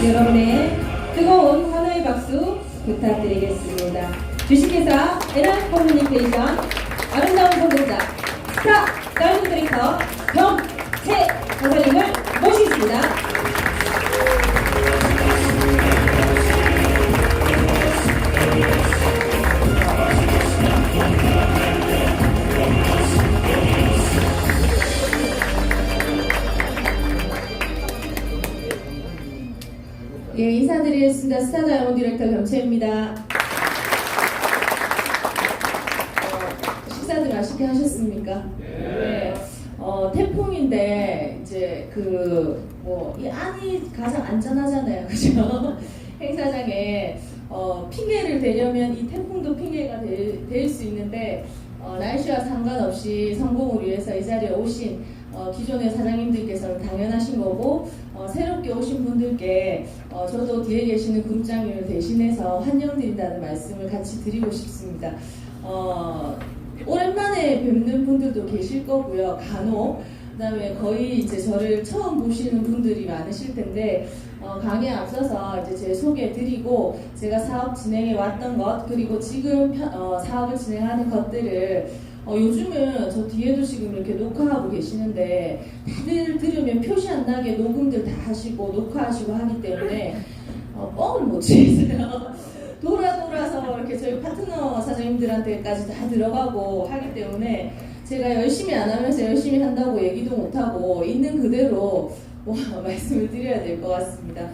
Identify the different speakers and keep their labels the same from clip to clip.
Speaker 1: 여러분의 뜨거운 환호의 박수 부탁드리겠습니다. 주식회사 NR 커뮤니케이션 아름다운 성공자 스타 다이너믹 디렉터 정채사장님을 모시겠습니다. 예, 인사드리겠습니다. 스타 다이너믹 디렉터 정채입니다. 식사들 맛있게 하셨습니까? 네. 태풍인데 이제 이 안이 가장 안전하잖아요, 그죠? 행사장에 핑계를 대려면 이 태풍도 핑계가 될 수 있는데 날씨와 상관없이 성공을 위해서 이 자리에 오신 기존의 사장님들께서는 당연하신 거고 새롭게 오신 분들께 저도 뒤에 계시는 그룹장님을 대신해서 환영드린다는 말씀을 같이 드리고 싶습니다. 오랜만에 뵙는 분들도 계실 거고요. 간혹 그다음에 거의 이제 저를 처음 보시는 분들이 많으실 텐데 강의에 앞서서 이제 제 소개해드리고 제가 사업 진행해 왔던 것 그리고 지금 사업을 진행하는 것들을 요즘은 저 뒤에도 지금 이렇게 녹화하고 계시는데 다들 들으면 표시 안 나게 녹음들 다 하시고 녹화하시고 하기 때문에 뻥을 못 치겠어요. 돌아서 이렇게 저희 파트너 사장님들한테까지 다 들어가고 하기 때문에 제가 열심히 안 하면서 열심히 한다고 얘기도 못하고 있는 그대로 말씀을 드려야 될 것 같습니다.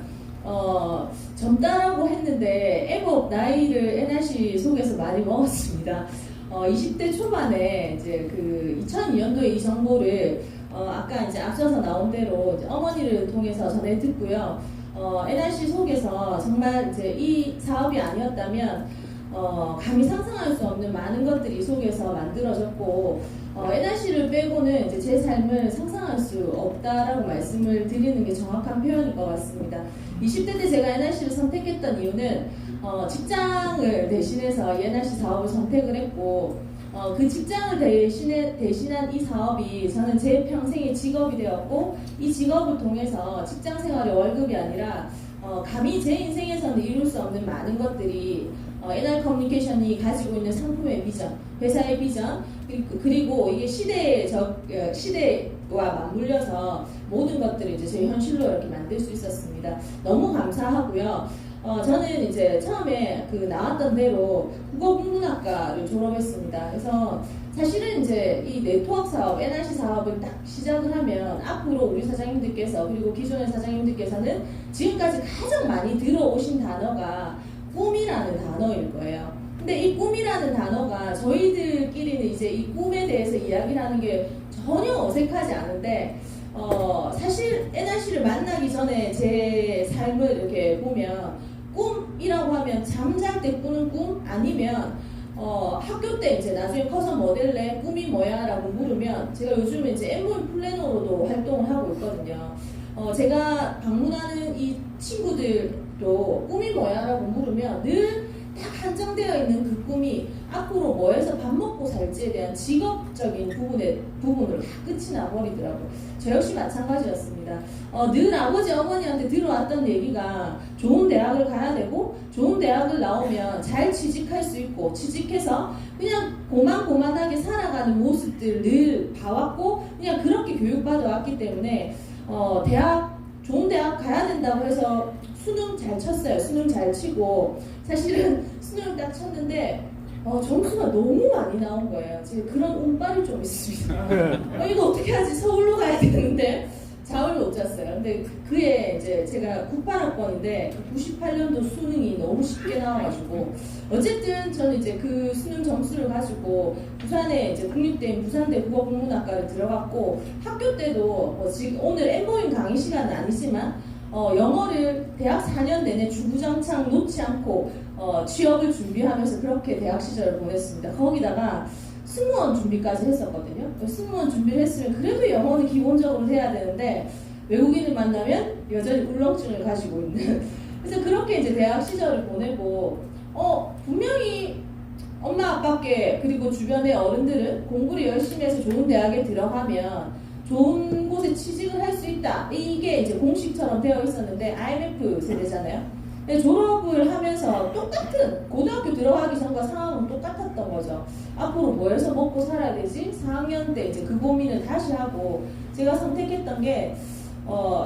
Speaker 1: 젊다라고 했는데 애법 나이를 NRC 속에서 많이 먹었습니다. 20대 초반에 이제 2002년도에 이 정보를 아까 이제 앞서서 나온 대로 이제 어머니를 통해서 전해 듣고요. NRC 속에서 정말 이제 이 사업이 아니었다면 감히 상상할 수 없는 많은 것들이 속에서 만들어졌고 NRC를 빼고는 이제 제 삶을 상상할 수 없다라고 말씀을 드리는 게 정확한 표현일 것 같습니다. 20대 때 제가 NRC를 선택했던 이유는 직장을 대신해서 이 NRC 사업을 선택을 했고 그 직장을 대신한 이 사업이 저는 제 평생의 직업이 되었고 이 직업을 통해서 직장 생활의 월급이 아니라 감히 제 인생에서는 이룰 수 없는 많은 것들이 NR 커뮤니케이션이 가지고 있는 상품의 비전, 회사의 비전, 그리고 이게 시대와 맞물려서 모든 것들을 이제 제 현실로 이렇게 만들 수 있었습니다. 너무 감사하고요. 저는 이제 처음에 나왔던 대로 국어국문학과를 졸업했습니다. 그래서 사실은 이제 이 네트워크 사업, NRC 사업을 딱 시작을 하면 앞으로 우리 사장님들께서 그리고 기존의 사장님들께서는 지금까지 가장 많이 들어오신 단어가 꿈이라는 단어일 거예요. 근데 이 꿈이라는 단어가 저희들끼리는 이제 이 꿈에 대해서 이야기를 하는 게 전혀 어색하지 않은데 사실 NRC를 만나기 전에 제 삶을 이렇게 보면 꿈이라고 하면 잠잘 때 꾸는 꿈 아니면 학교 때 이제 나중에 커서 뭐 될래? 꿈이 뭐야? 라고 물으면 제가 요즘에 이제 MOE 플래너로도 활동을 하고 있거든요. 제가 방문하는 이 친구들도 꿈이 뭐야? 라고 물으면 늘 딱 한정되어 있는 그 꿈이 앞으로 뭐 해서 밥 먹고 살지에 대한 직업적인 부분으로 다 끝이 나버리더라고요. 저 역시 마찬가지였습니다. 늘 아버지 어머니한테 들어왔던 얘기가 좋은 대학을 가야 되고 좋은 대학을 나오면 잘 취직할 수 있고 취직해서 그냥 고만고만하게 살아가는 모습들을 늘 봐왔고 그냥 그렇게 교육받아 왔기 때문에 좋은 대학 가야 된다고 해서 수능 잘 쳤어요. 수능 잘 치고 사실은 수능을 딱 쳤는데 점수가 너무 많이 나온 거예요. 지금 그런 운빨이 좀 있습니다. 이거 어떻게 하지? 서울로 가야 되는데 잠을 못 잤어요. 근데 그에 이제 제가 98학번인데 98년도 수능이 너무 쉽게 나와가지고 어쨌든 저는 이제 그 수능 점수를 가지고 부산에 이제 국립대인 부산대 국어국문학과를 들어갔고 학교 때도 지금 오늘 엠모임 강의 시간은 아니지만 영어를 대학 4년 내내 주구장창 놓지 않고 취업을 준비하면서 그렇게 대학 시절을 보냈습니다. 거기다가 승무원 준비까지 했었거든요. 승무원 준비를 했으면 그래도 영어는 기본적으로 해야 되는데 외국인을 만나면 여전히 울렁증을 가지고 있는 그래서 그렇게 이제 대학 시절을 보내고 분명히 엄마 아빠께 그리고 주변의 어른들은 공부를 열심히 해서 좋은 대학에 들어가면 좋은 곳에 취직을 할 수 있다. 이게 이제 공식처럼 되어 있었는데 IMF 세대잖아요. 졸업을 하면서 똑같은 고등학교 들어가기 전과 상황은 똑같았던 거죠. 앞으로 뭐 해서 먹고 살아야 되지? 4학년 때 이제 그 고민을 다시 하고 제가 선택했던 게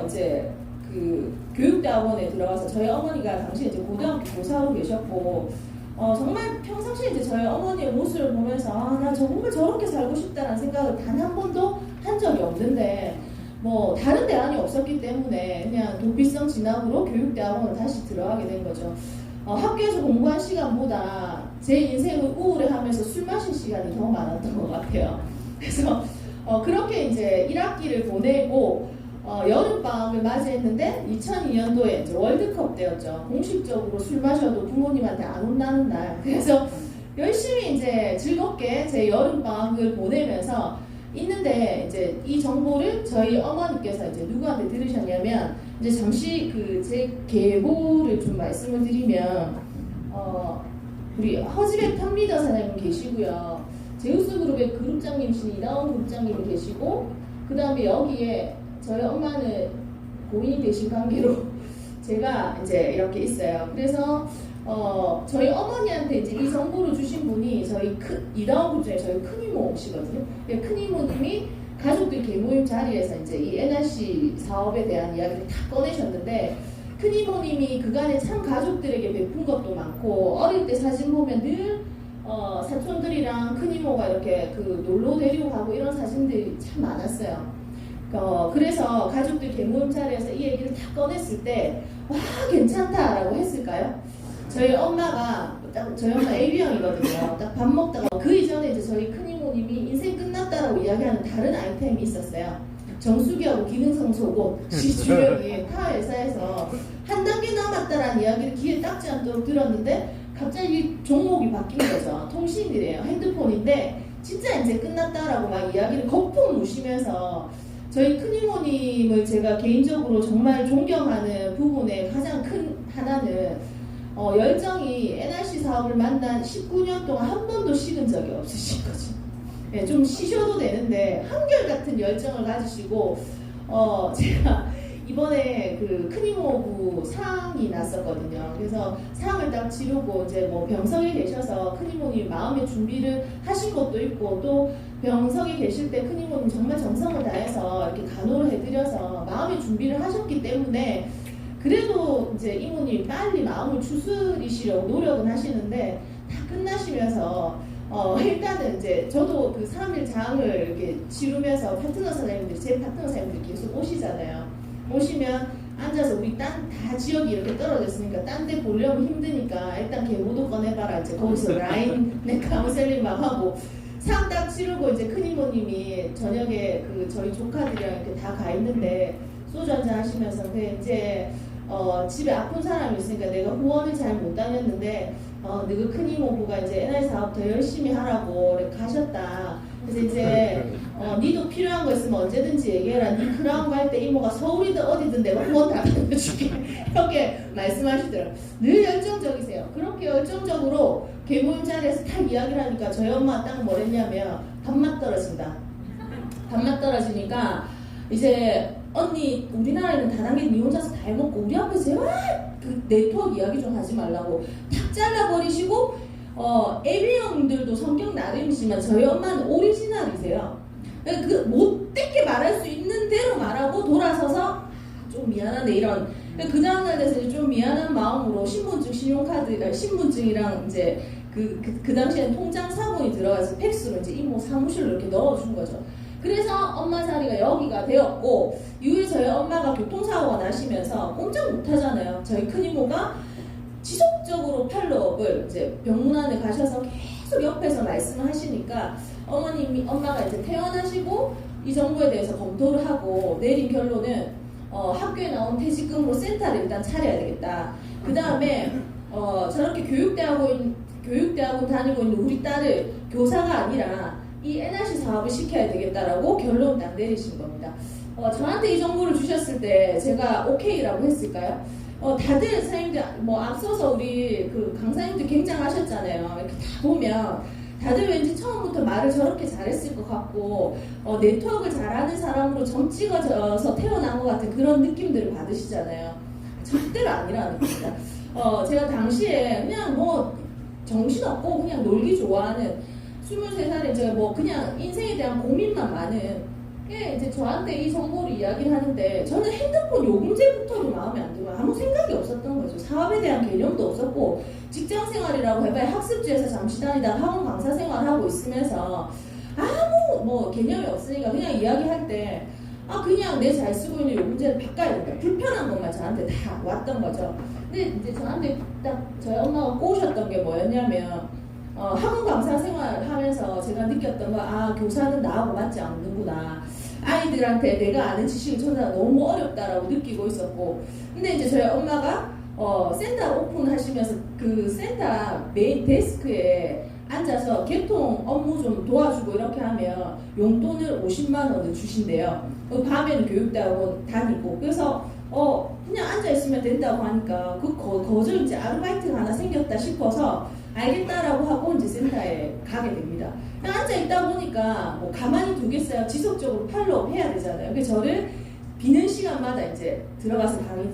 Speaker 1: 이제 그 교육대학원에 들어가서 저희 어머니가 당시에 이제 고등학교 교사로 계셨고 정말 평상시에 이제 저희 어머니의 모습을 보면서 나 정말 저렇게 살고 싶다는 생각을 단 한 번도 한 적이 없는데 뭐 다른 대안이 없었기 때문에 그냥 도피성 진학으로 교육대학원을 다시 들어가게 된 거죠. 학교에서 공부한 시간보다 제 인생을 우울해하면서 술 마신 시간이 더 많았던 것 같아요. 그래서 그렇게 이제 1학기를 보내고 여름방학을 맞이했는데 2002년도에 이제 월드컵 때였죠. 공식적으로 술 마셔도 부모님한테 안 혼나는 날. 그래서 열심히 이제 즐겁게 제 여름방학을 보내면서 있는데 이제 이 정보를 저희 어머니께서 이제 누구한테 들으셨냐면 이제 잠시 그 제 계보를 좀 말씀을 드리면 우리 허지백 탑리더 사장님 계시고요. 제우스그룹의 그룹장님이신 이다원 그룹장님이 계시고 그 다음에 여기에 저희 엄마는 고인이 되신 관계로 제가 이제 이렇게 있어요. 그래서 저희 어머니한테 이제 이 정보를 주신 분이 저희 이다원 그룹 중에 저희 큰이모시거든요. 큰이모님이 가족들 개모임 자리에서 이제 이 NRC 사업에 대한 이야기를 다 꺼내셨는데 큰이모님이 그간에 참 가족들에게 베푼 것도 많고 어릴 때 사진 보면 늘 사촌들이랑 큰이모가 이렇게 그 놀러 데리고 가고 이런 사진들이 참 많았어요. 그래서 가족들 개모임 자리에서 이 얘기를 다 꺼냈을 때 와 괜찮다라고 했을까요? 저희 엄마가 저희 엄마 AB형이거든요. 딱 밥 먹다가 그 이전에 이제 저희 큰이모님이 인생 끝났다라고 이야기하는 다른 아이템이 있었어요. 정수기하고 기능성 속옷 주력이 타 회사에서 한 단계 남았다라는 이야기를 귀에 닦지 않도록 들었는데 갑자기 종목이 바뀐 거죠. 통신이래요. 핸드폰인데 진짜 이제 끝났다라고 막 이야기를 거품 무시면서 저희 큰이모님을 제가 개인적으로 정말 존경하는 부분의 가장 큰 하나는 열정이 NRC 사업을 만난 19년 동안 한 번도 식은 적이 없으신 거죠. 네, 좀 쉬셔도 되는데 한결같은 열정을 가지시고 제가 이번에 그 큰이모부 상이 났었거든요. 그래서 상을 딱 치르고 이제 뭐 병석에 계셔서 큰이모님 마음의 준비를 하신 것도 있고 또 병석에 계실 때 큰이모님 정말 정성을 다해서 이렇게 간호를 해드려서 마음의 준비를 하셨기 때문에 그래도 이제 이모님 빨리 마음을 추스리시려고 노력은 하시는데 다 끝나시면서 일단은 이제 저도 그 3일 장을 이렇게 치르면서 파트너 사장님들이 제 파트너 사장님들이 계속 오시잖아요. 오시면 앉아서 우리 다 지역이 이렇게 떨어졌으니까 딴 데 보려면 힘드니까 일단 계보도 꺼내봐라. 이제 거기서 라인 내 카운셀링 막 하고 상 딱 치르고 이제 큰이모님이 저녁에 그 저희 조카들이랑 이렇게 다 가 있는데 소주 한잔 하시면서 근데 이제 집에 아픈 사람이 있으니까 내가 후원을 잘 못 다녔는데 너가 큰이모부가 이제 NR 사업 더 열심히 하라고 이렇게 가셨다. 그래서 이제 니도 필요한 거 있으면 언제든지 얘기해라. 니 크라운 갈 때 이모가 서울이든 어디든 내가 후원 다 받아줄게. 이렇게 말씀하시더라고요. 늘 열정적이세요. 그렇게 열정적으로 개모임 자리에서 딱 이야기를 하니까 저희 엄마가 딱 뭐랬냐면 밥맛 떨어진다. 밥맛 떨어지니까 이제 언니 우리나라에는 다단계 니 혼자서 다 해먹고 우리 앞에서 제발 그 네트워크 이야기 좀 하지 말라고 탁 잘라버리시고 애비형들도 성격 나름이지만 저희 엄마는 오리지널이세요. 그 못되게 말할 수 있는 대로 말하고 돌아서서 좀 미안한데 이런 그 다음날 돼서 이제 좀 미안한 마음으로 신분증, 신용카드, 신분증이랑 이제 그 당시에는 통장 사본이 들어가서 팩스로 이제 이모 사무실로 이렇게 넣어준 거죠. 그래서 엄마 자리가 여기가 되었고 이후에 저희 엄마가 교통사고가 나시면서 꼼짝 못하잖아요. 저희 큰이모가 지속적으로 팔로업을 이제 병문안에 가셔서 계속 옆에서 말씀하시니까 엄마가 이제 퇴원하시고 이 정보에 대해서 검토를 하고 내린 결론은 학교에 나온 퇴직금으로 센터를 일단 차려야 되겠다. 그 다음에 저렇게 교육대학원 다니고 있는 우리 딸을 교사가 아니라 이 NRC 사업을 시켜야 되겠다라고 결론을 딱 내리신 겁니다. 저한테 이 정보를 주셨을 때 제가 오케이라고 했을까요? 다들 선생님들 뭐 앞서서 우리 그 강사님들 굉장하셨잖아요. 이렇게 다 보면 다들 왠지 처음부터 말을 저렇게 잘했을 것 같고 네트워크를 잘하는 사람으로 점 찍어져서 태어난 것 같은 그런 느낌들을 받으시잖아요. 절대로 아니라는 겁니다. 제가 당시에 그냥 뭐 정신없고 그냥 놀기 좋아하는 23살에 제가 뭐 그냥 인생에 대한 고민만 많은 이제 저한테 이 정보를 이야기를 하는데 저는 핸드폰 요금제부터도 마음에 안 들고 아무 생각이 없었던 거죠. 사업에 대한 개념도 없었고 직장 생활이라고 해봐야 학습지에서 잠시 다니다가 학원 강사 생활하고 있으면서 아무 뭐 개념이 없으니까 그냥 이야기할 때 그냥 내 잘 쓰고 있는 요금제를 바꿔야 된다. 불편한 것만 저한테 다 왔던 거죠. 근데 이제 저한테 딱 저희 엄마가 꼬우셨던 게 뭐였냐면 학원 강사 생활을 하면서 제가 느꼈던 거 교사는 나하고 맞지 않는구나. 아이들한테 내가 아는 지식을 전하기가 너무 어렵다라고 느끼고 있었고 근데 이제 저희 엄마가 센터 오픈하시면서 그 센터 메인 데스크에 앉아서 개통 업무 좀 도와주고 이렇게 하면 용돈을 50만 원을 주신대요. 밤에는 교육대학원 다니고 그래서 그냥 앉아있으면 된다고 하니까 거저 이제 아르바이트가 하나 생겼다 싶어서 알겠다라고 하고 이제 센터에 가게 됩니다. 앉아있다 보니까 뭐 가만히 두겠어요. 지속적으로 팔로우 해야 되잖아요. 그래서 저를 비는 시간마다 이제 들어가서 강의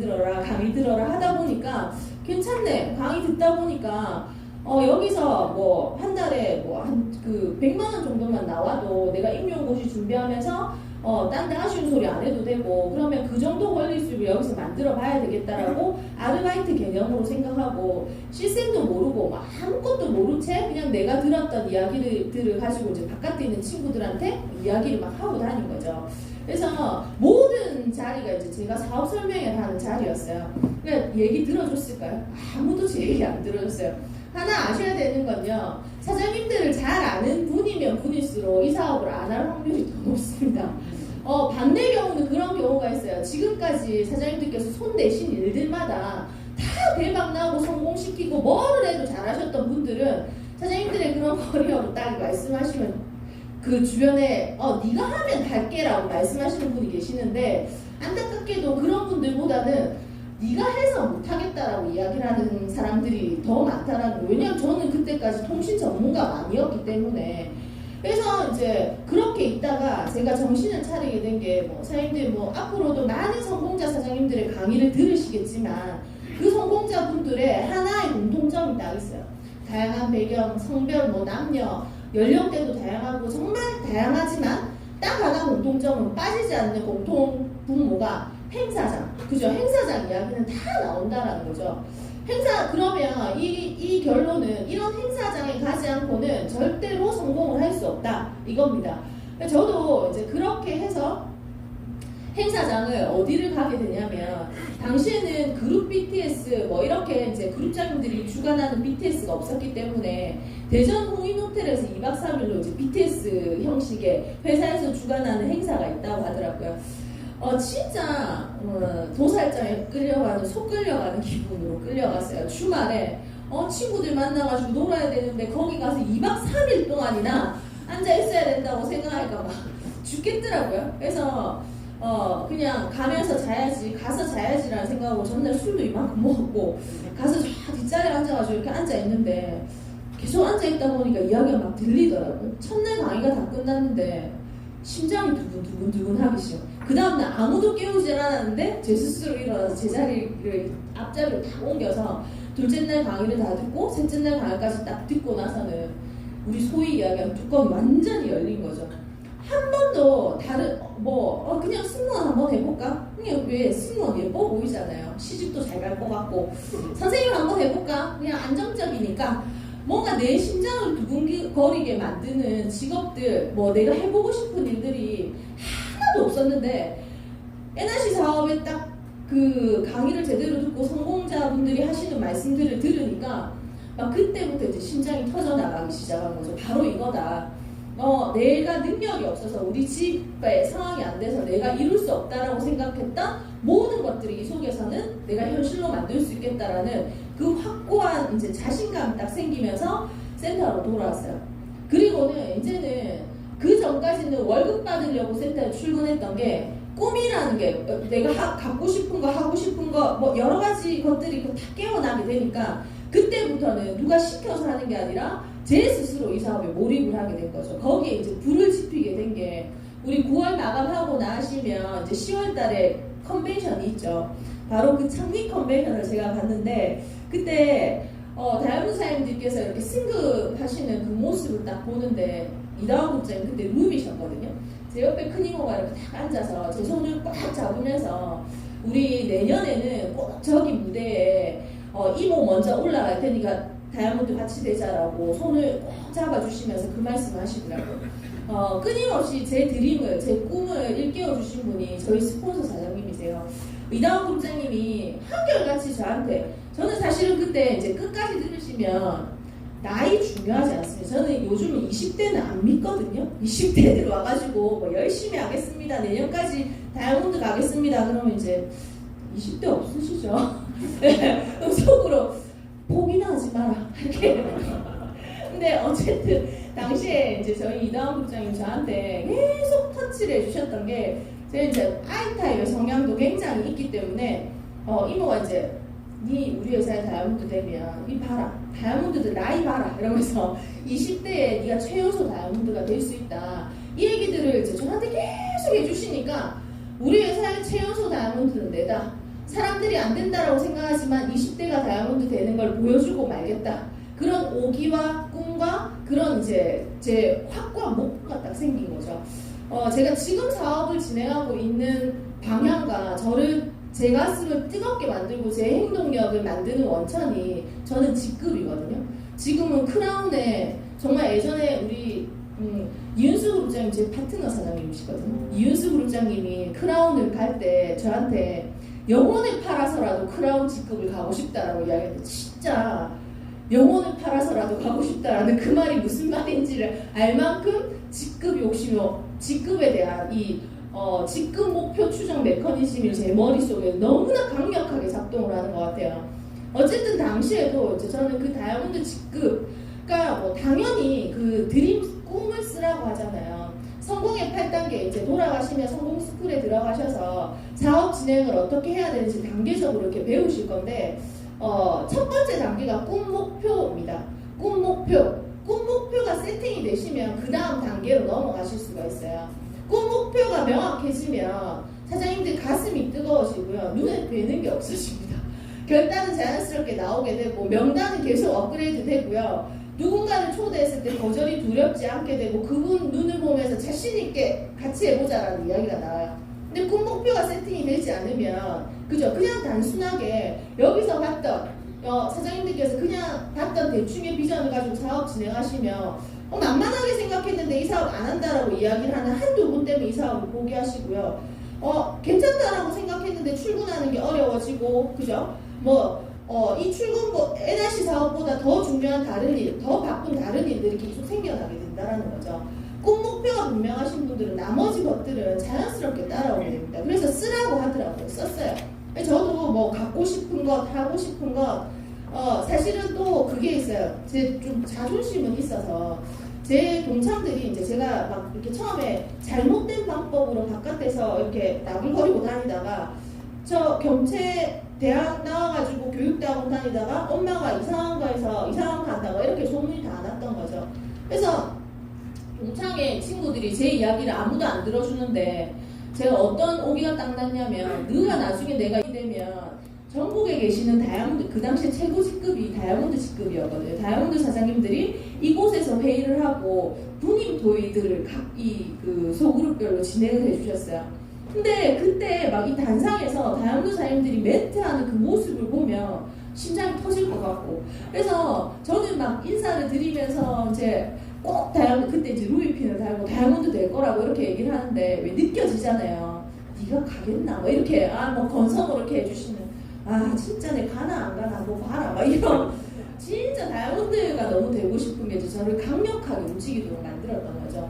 Speaker 1: 들어라 하다 보니까 괜찮네. 강의 듣다 보니까 여기서 뭐 한 달에 뭐 한 그 100만 원 정도만 나와도 내가 임용고시 준비하면서 딴 데 아쉬운 소리 안 해도 되고 그러면 그 정도 권리수를 여기서 만들어 봐야 되겠다라고 아르바이트 개념으로 생각하고 시스템도 모르고 막 아무것도 모른 채 그냥 내가 들었던 이야기들을 가지고 이제 바깥에 있는 친구들한테 이야기를 막 하고 다닌 거죠. 그래서 모든 자리가 이제 제가 사업 설명회를 하는 자리였어요. 그러니까 얘기 들어줬을까요? 아무도 제 얘기 안 들어줬어요. 하나 아셔야 되는 건요. 사장님들을 잘 아는 분이면 분일수록 이 사업을 안 할 확률이 더 높습니다. 반대 경우는 그런 경우가 있어요. 지금까지 사장님들께서 손 내신 일들마다 다 대박 나고 성공시키고 뭐를 해도 잘하셨던 분들은 사장님들의 그런 커리어로 딱 말씀하시면 그 주변에 네가 하면 할게라고 말씀하시는 분이 계시는데 안타깝게도 그런 분들보다는 네가 해서 못하겠다라고 이야기를 하는 사람들이 더 많다라는 거예요. 왜냐하면 저는 그때까지 통신 전문가가 아니었기 때문에 그래서 이제 그렇게 있다가 제가 정신을 차리게 된 게 뭐 사장님들 뭐 앞으로도 많은 성공자 사장님들의 강의를 들으시겠지만 그 성공자분들의 하나의 공통점이 딱 있어요. 다양한 배경, 성별, 뭐 남녀, 연령대도 다양하고 정말 다양하지만 딱 하나 공통점은 빠지지 않는 공통 분모가 행사장, 그죠? 행사장 이야기는 다 나온다라는 거죠. 그러면 이 결론은 이런 행사장에 가지 않고는 절대로 성공을 할 수 없다 이겁니다. 저도 이제 그렇게 해서 행사장을 어디를 가게 되냐면 당시에는 그룹 BTS 뭐 이렇게 이제 그룹장님들이 주관하는 BTS가 없었기 때문에 대전 홍인호텔에서 2박 3일로 이제 BTS 형식의 회사에서 주관하는 행사가 있다고 하더라고요. 진짜 도살장에 끌려가는 속 끌려가는 기분으로 끌려갔어요. 주말에 친구들 만나가지고 놀아야 되는데 거기 가서 2박 3일 동안이나 앉아 있어야 된다고 생각하니까 막 죽겠더라고요. 그래서 그냥 가면서 가서 자야지라는 생각하고 전날 술도 이만큼 먹었고 가서 저 뒷자리에 앉아가지고 이렇게 앉아 있는데 계속 앉아 있다 보니까 이야기가 막 들리더라고요. 첫날 강의가 다 끝났는데 심장이 두근두근 하기 시작. 그 다음날 아무도 깨우질 않았는데 제 스스로 일어나서 제 자리를 앞자리로 다 옮겨서 둘째 날 강의를 다 듣고 셋째 날 강의까지 딱 듣고 나서는 우리 소위 이야기하는 뚜껑이 완전히 열린 거죠. 한 번도 그냥 승무원 한번 해볼까? 그냥 왜 승무원 예뻐 보이잖아요. 시집도 잘 갈 것 같고 선생님 한번 해볼까? 그냥 안정적이니까 뭔가 내 심장을 두근거리게 만드는 직업들, 뭐 내가 해보고 싶은 일들이 하나도 없었는데 NRC 사업에 딱 그 강의를 제대로 듣고 성공자분들이 하시는 말씀들을 들으니까 막 그때부터 이제 심장이 터져 나가기 시작한 거죠. 바로 이거다. 내가 능력이 없어서 우리 집의 상황이 안 돼서 내가 이룰 수 없다라고 생각했던 모든 것들이 이 속에서는 내가 현실로 만들 수 있겠다라는 그 확고한 이제 자신감이 딱 생기면서 센터로 돌아왔어요. 그리고는 이제는 그 전까지는 월급 받으려고 센터에 출근했던 게 꿈이라는 게 내가 갖고 싶은 거 하고 싶은 거 뭐 여러 가지 것들이 다 깨어나게 되니까 그때부터는 누가 시켜서 하는 게 아니라 제 스스로 이 사업에 몰입을 하게 된 거죠. 거기에 이제 불을 지피게 된 게 우리 9월 마감하고 나시면 이제 10월 달에 컨벤션이 있죠. 바로 그 창립 컨벤션을 제가 갔는데 그때 다이아몬드 사장님들께서 이렇게 승급하시는 그 모습을 딱 보는데 이다원 국장님 그때 룸이셨거든요. 제 옆에 큰 이모가 이렇게 딱 앉아서 제 손을 꽉 잡으면서 우리 내년에는 꼭 저기 무대에 이모 먼저 올라갈 테니까 다이아몬드 같이 되자라고 손을 꼭 잡아주시면서 그 말씀 하시더라고요. 끊임없이 제 드림을, 제 꿈을 일깨워주신 분이 저희 스폰서 사장님이세요. 이다원 국장님이 한결같이 저는 사실은 그때 이제 끝까지 들으시면 나이 중요하지 않습니다. 저는 요즘은 20대는 안 믿거든요. 20대들 와가지고 뭐 열심히 하겠습니다. 내년까지 다이아몬드 가겠습니다. 그러면 이제 20대 없으시죠? 네, 속으로 포기나 하지 마라. 이렇게. 근데 어쨌든 당시에 이제 저희 이다원 국장님 저한테 계속 터치를 해주셨던 게 제가 이제 I타입의 성향도 굉장히 있기 때문에 이모가 이제 니 우리 회사에 다이아몬드 되면 니 봐라 다이아몬드들 나이 봐라 이러면서 20대에 니가 최연소 다이아몬드가 될 수 있다 이 얘기들을 이제 저한테 계속 해주시니까 우리 회사의 최연소 다이아몬드는 내다 사람들이 안 된다라고 생각하지만 20대가 다이아몬드 되는 걸 보여주고 말겠다 그런 오기와 꿈과 그런 이제 제 확고한 목표가 딱 생긴 거죠. 제가 지금 사업을 진행하고 있는 방향과 제 가슴을 뜨겁게 만들고 제 행동력을 만드는 원천이 저는 직급이거든요. 지금은 크라운에 정말 예전에 우리 이윤수 그룹장님 제 파트너 사장님이시거든요. 이윤수 그룹장님이 크라운을 갈 때 저한테 영혼을 팔아서라도 크라운 직급을 가고 싶다라고 이야기했는데 진짜 영혼을 팔아서라도 가고 싶다라는 그 말이 무슨 말인지를 알 만큼 직급 욕심이요. 직급에 대한 이 직급 목표 추정 메커니즘이 제 머릿속에 너무나 강력하게 작동을 하는 것 같아요. 어쨌든 당시에도 이제 저는 그 다이아몬드 직급, 그러니까 뭐 당연히 그 드림 꿈을 쓰라고 하잖아요. 성공의 8단계 이제 돌아가시면 성공 스쿨에 들어가셔서 사업 진행을 어떻게 해야 되는지 단계적으로 이렇게 배우실 건데 첫 번째 단계가 꿈 목표입니다. 꿈 목표가 세팅이 되시면 그 다음 단계로 넘어가실 수가 있어요. 꿈 목표가 명확해지면 사장님들 가슴이 뜨거워지고요. 눈에 뵈는 게 없으십니다. 결단은 자연스럽게 나오게 되고 명단은 계속 업그레이드 되고요. 누군가를 초대했을 때 거절이 두렵지 않게 되고 그분 눈을 보면서 자신 있게 같이 해보자라는 이야기가 나와요. 근데 꿈 목표가 세팅이 되지 않으면 그냥 단순하게 여기서 봤던 사장님들께서 그냥 봤던 대충의 비전을 가지고 사업 진행하시면 만만하게 생각했는데 이 사업 안 한다라고 이야기를 하는 한두 분 때문에 이 사업을 포기하시고요. 괜찮다라고 생각했는데 출근하는 게 어려워지고 그죠? 이 출근 NRC 사업보다 더 중요한 다른 일, 더 바쁜 다른 일들이 계속 생겨나게 된다라는 거죠. 꿈 목표가 분명하신 분들은 나머지 것들은 자연스럽게 따라오게 됩니다. 그래서 쓰라고 하더라고요. 썼어요. 저도 뭐 갖고 싶은 것, 하고 싶은 것, 사실은 또 그게 있어요. 제 좀 자존심은 있어서 제 동창들이 이제 제가 막 이렇게 처음에 잘못된 방법으로 바깥에서 이렇게 나불거리고 다니다가 저 경채 대학 나와가지고 교육대학원 다니다가 엄마가 이상한 거에서 이상한 거 한다고 이렇게 소문이 다 났던 거죠. 그래서 동창의 친구들이 제 이야기를 아무도 안 들어주는데 제가 어떤 오기가 딱 났냐면 너가 나중에 내가 되면 전국에 계시는 다이아몬드 그 당시에 최고 직급이 다이아몬드 직급이었거든요. 다이아몬드 사장님들이 이곳에서 회의를 하고 분임 도의들을 각 그 소그룹별로 진행을 해주셨어요. 근데 그때 막 이 단상에서 다이아몬드 사장님들이 멘트하는 그 모습을 보면 심장이 터질 것 같고 그래서 저는 막 인사를 드리면서 이제 꼭 다이아몬드 그때 이제 루이핀을 달고 다이아몬드 될 거라고 이렇게 얘기를 하는데 왜 느껴지잖아요. 네가 가겠나? 뭐 이렇게 뭐 건성으로 이렇게 해주시는 진짜 내 가나 안 가나 뭐 봐라 막 이런 진짜 다이아몬드가 너무 되고 싶은 게 저를 강력하게 움직이도록 만들었던 거죠.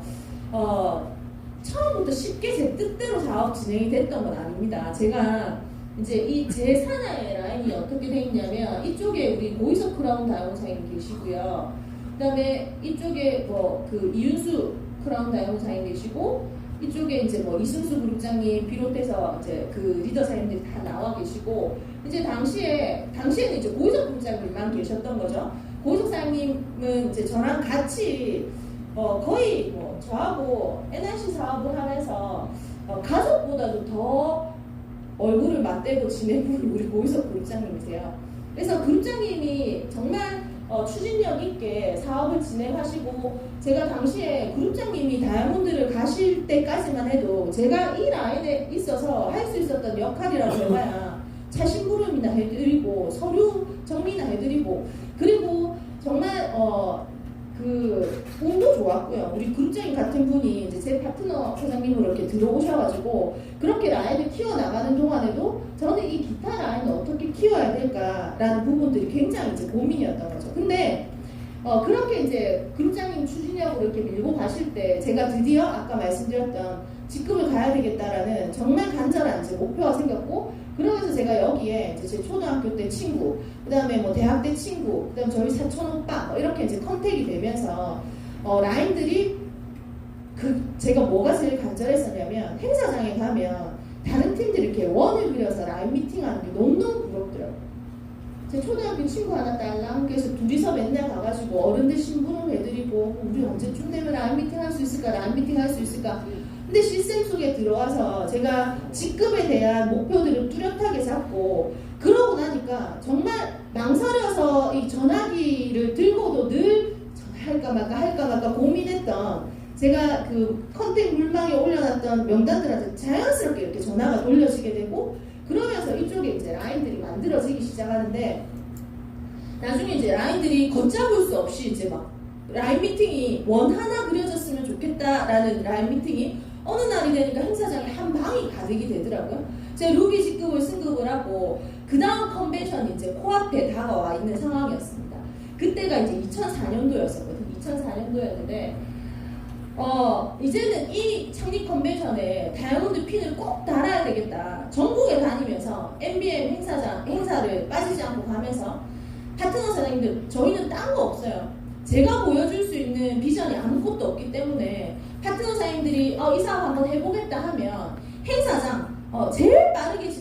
Speaker 1: 처음부터 쉽게 제 뜻대로 사업 진행이 됐던 건 아닙니다. 제가 이제 제 산하의 라인이 어떻게 돼 있냐면 이쪽에 우리 고이석 크라운 다이아몬드 사장님 계시고요. 그 다음에 이쪽에 그 이윤수 크라운 다이아몬드 사장님 계시고 이쪽에 이제 이승수 그룹장님 비롯해서 이제 그 리더 사장님들이 다 나와 계시고 이제 당시에는 이제 고이석 그룹장님만 계셨던 거죠. 고희석 사장님은 이제 저랑 같이 거의 뭐 저하고 NRC 사업을 하면서 가족보다도 더 얼굴을 맞대고 지내는 우리 고희석 그룹장님이세요. 그래서 그룹장님이 정말 추진력 있게 사업을 진행하시고, 제가 당시에 그룹장님이 다이아몬드를 가실 때까지만 해도 제가 이 라인에 있어서 할 수 있었던 역할이라고 해봐야 차 심부름이나 해드리고 서류 정리나 해드리고, 그리고 정말 그 운도 좋았고요. 우리 그룹장님 같은 분이 이제 제 파트너 회장님으로 이렇게 들어오셔가지고 그렇게 라인을 키워나가는 동안에도 저는 이 기타 라인을 어떻게 키워야 될까라는 부분들이 굉장히 이제 고민이었던 거죠. 근데 그렇게 이제 그룹장님 추진력으로 이렇게 밀고 가실 때 제가 드디어 아까 말씀드렸던 직급을 가야 되겠다라는 정말 간절한 이제 목표가 생겼고, 그러면서 제가 여기에 이제 제 초등학교 때 친구, 그 다음에 뭐 대학 때 친구, 그 다음에 저희 사촌 오빠, 뭐 이렇게 이제 컨택이 되면서, 라인들이 제가 뭐가 제일 간절했었냐면, 행사장에 가면 다른 팀들이 이렇게 원을 그려서 라인 미팅하는 게 너무너무 부럽더라고요. 제 초등학교 친구 하나 딸랑, 그래서 둘이서 맨날 가가지고 어른들 심부름 해드리고, 우리 언제쯤 되면 라인 미팅 할 수 있을까, 라인 미팅 할 수 있을까. 근데 시스템 속에 들어와서 제가 직급에 대한 목표들을 뚜렷하게 잡고, 그러고 나니까 정말 망설여서 이 전화기를 들고도 늘 할까 말까 고민했던, 제가 그 컨택 물망에 올려놨던 명단들한테 자연스럽게 이렇게 전화가 돌려지게 되고, 그러면서 이쪽에 이제 라인들이 만들어지기 시작하는데, 나중에 이제 라인들이 걷잡을 수 없이 이제 막 라인 미팅이 원 하나 그려졌으면 좋겠다라는 라인 미팅이 어느 날이 되니까 행사장에 한 방이 가득이 되더라고요. 제가 루비 직급을 승급을 하고 그 다음 컨벤션이 이제 코앞에 다가와 있는 상황이었습니다. 그때가 이제 2004년도였었거든요. 2004년도였는데 이제는 이 창립 컨벤션에 다이아몬드 핀을 꼭 달아야 되겠다. 전국에 다니면서 MBM 행사를 빠지지 않고 가면서 파트너 사장님들, 저희는 딴 거 없어요. 제가 보여줄 수 있는 비전이 아무것도 없기 때문에 파트너 사장님들이 이 사업 한번 해보겠다 하면 행사장 제일 빠르게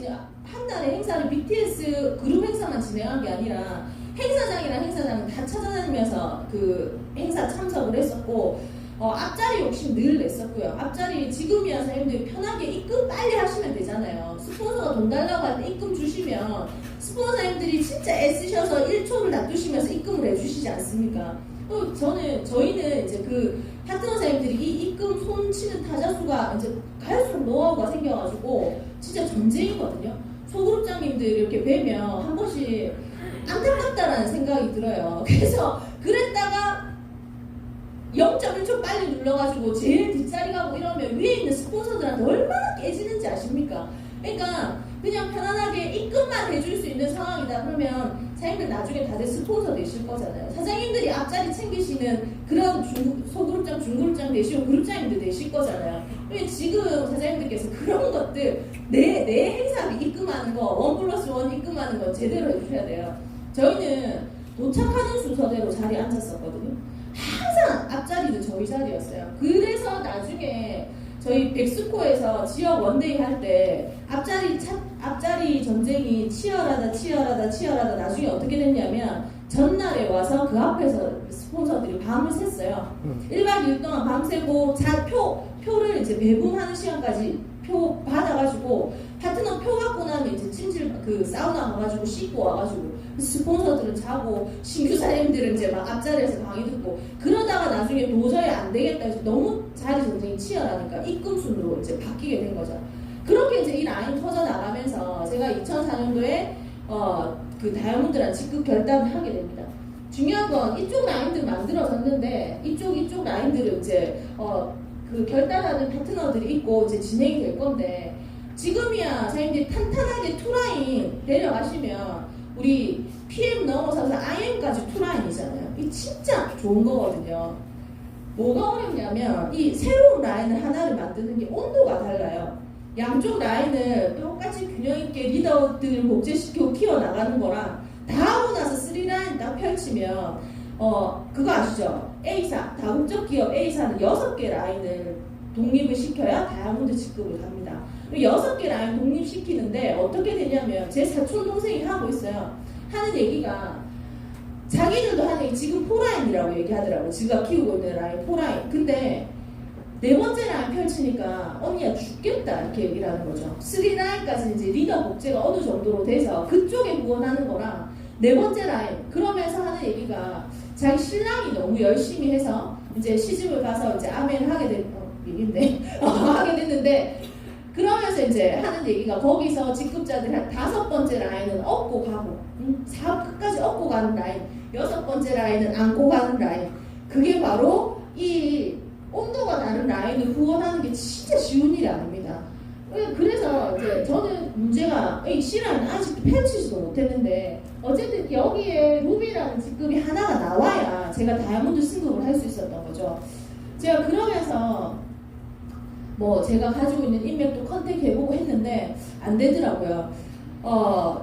Speaker 1: 한 달에 행사를 BTS 그룹 행사만 진행한 게 아니라 행사장이랑 행사장은 다 찾아다니면서 그 행사 참석을 했었고, 앞자리 욕심 늘 냈었고요. 앞자리 지금이야 사장님들이 편하게 입금 빨리 하시면 되잖아요. 스폰서가 돈 달라고 할 때 입금 주시면 스폰서님들이 진짜 애쓰셔서 1초를 놔두시면서 입금을 해주시지 않습니까? 저희는 이제 그 파트너 사장님들이 이 입금 손 치는 타자 수가 이제 갈수록 노하우가 생겨가지고 진짜 전쟁이거든요. 소그룹장님들 이렇게 뵈면 한 번씩 안타깝다라는 생각이 들어요. 그래서 그랬다가 0.1초 빨리 눌러가지고 제일 뒷자리 가고 이러면 위에 있는 스폰서들한테 얼마나 깨지는지 아십니까? 그러니까 그냥 편안하게 입금만 해줄 수 있는 상황이다 그러면 사장님들 나중에 다들 스폰서 되실 거잖아요. 사장님들이 앞자리 챙기시는 그런 소그룹장, 중그룹장 되시고 그룹장님들 되실 거잖아요. 그러면 지금 사장님들께서 그런 것들 내 행사비 입금하는 거 1+1 입금하는 거 제대로 해주셔야 돼요. 저희는 도착하는 순서대로 자리에 앉았었거든요. 항상 앞자리도 저희 자리였어요. 그래서 나중에 저희 백스코에서 지역 원데이 할 때 앞자리 전쟁이 치열하다 나중에 어떻게 됐냐면 전날에 와서 그 앞에서 스폰서들이 밤을 샜어요. 1박 2일 동안 밤새고 표를 이제 배분하는 시간까지 표 받아가지고 파트너 표 갖고 나면 이제 찜질 그 사우나 가가지고 씻고 와가지고 스폰서들은 자고 신규 사장님들은 이제 막 앞자리에서 강의 듣고, 그러다가 나중에 도저히 안 되겠다 해서 너무 자리 전쟁이 치열하니까 입금순으로 이제 바뀌게 된 거죠. 그렇게 이제 이 라인 터져 나가면서 제가 2004년도에 그 다이아몬드랑 직급 결단을 하게 됩니다. 중요한 건 이쪽 라인들 만들어졌는데 이쪽 라인들은 이제 그 결단하는 파트너들이 있고 이제 진행이 될 건데, 지금이야 사장님들이 탄탄하게 투라인 내려가시면 우리 PM 넘어서서 IM까지 투라인이잖아요. 이 진짜 좋은 거거든요. 뭐가 어렵냐면 이 새로운 라인을 하나를 만드는 게 온도가 달라요. 양쪽 라인을 똑같이 균형 있게 리더들을 복제시키고 키워나가는 거랑 다 하고 나서 3라인 딱 펼치면 그거 아시죠? A사, 다국적 기업 A사는 6개 라인을 독립을 시켜야 다이아몬드 직급을 갑니다. 6개 라인 독립시키는데 어떻게 되냐면 제 사촌 동생이 하고 있어요. 하는 얘기가 자기들도 하는 게 지금 4라인이라고 얘기하더라고. 지가 키우고 있는 라인 4라인. 근데 네 번째 라인 펼치니까 언니야 죽겠다 이렇게 얘기를 하는 거죠. 3라인까지 이제 리더 복제가 어느 정도로 돼서 그쪽에 후원하는 거랑 네 번째 라인 그러면서 하는 얘기가 자기 신랑이 너무 열심히 해서 이제 시집을 가서 이제 아멘 하게 된 얘긴데 하게 됐는데 그러면서 이제 하는 얘기가 거기서 직급자들 한 5번째 라인은 업고 가고 사업 끝까지 업고 가는 라인 6번째 라인은 안고 가는 라인 그게 바로 이 온도가 다른 라인을 후원하는 게 진짜 쉬운 일이 아닙니다. 그래서 이제 저는 문제가 이 C라인 아직도 펼치지도 못했는데 어쨌든 여기에 루비라는 직급이 하나가 나와야 제가 다이아몬드 승급을 할 수 있었던 거죠. 제가 그러면서 뭐 제가 가지고 있는 인맥도 컨택해보고 했는데 안 되더라고요.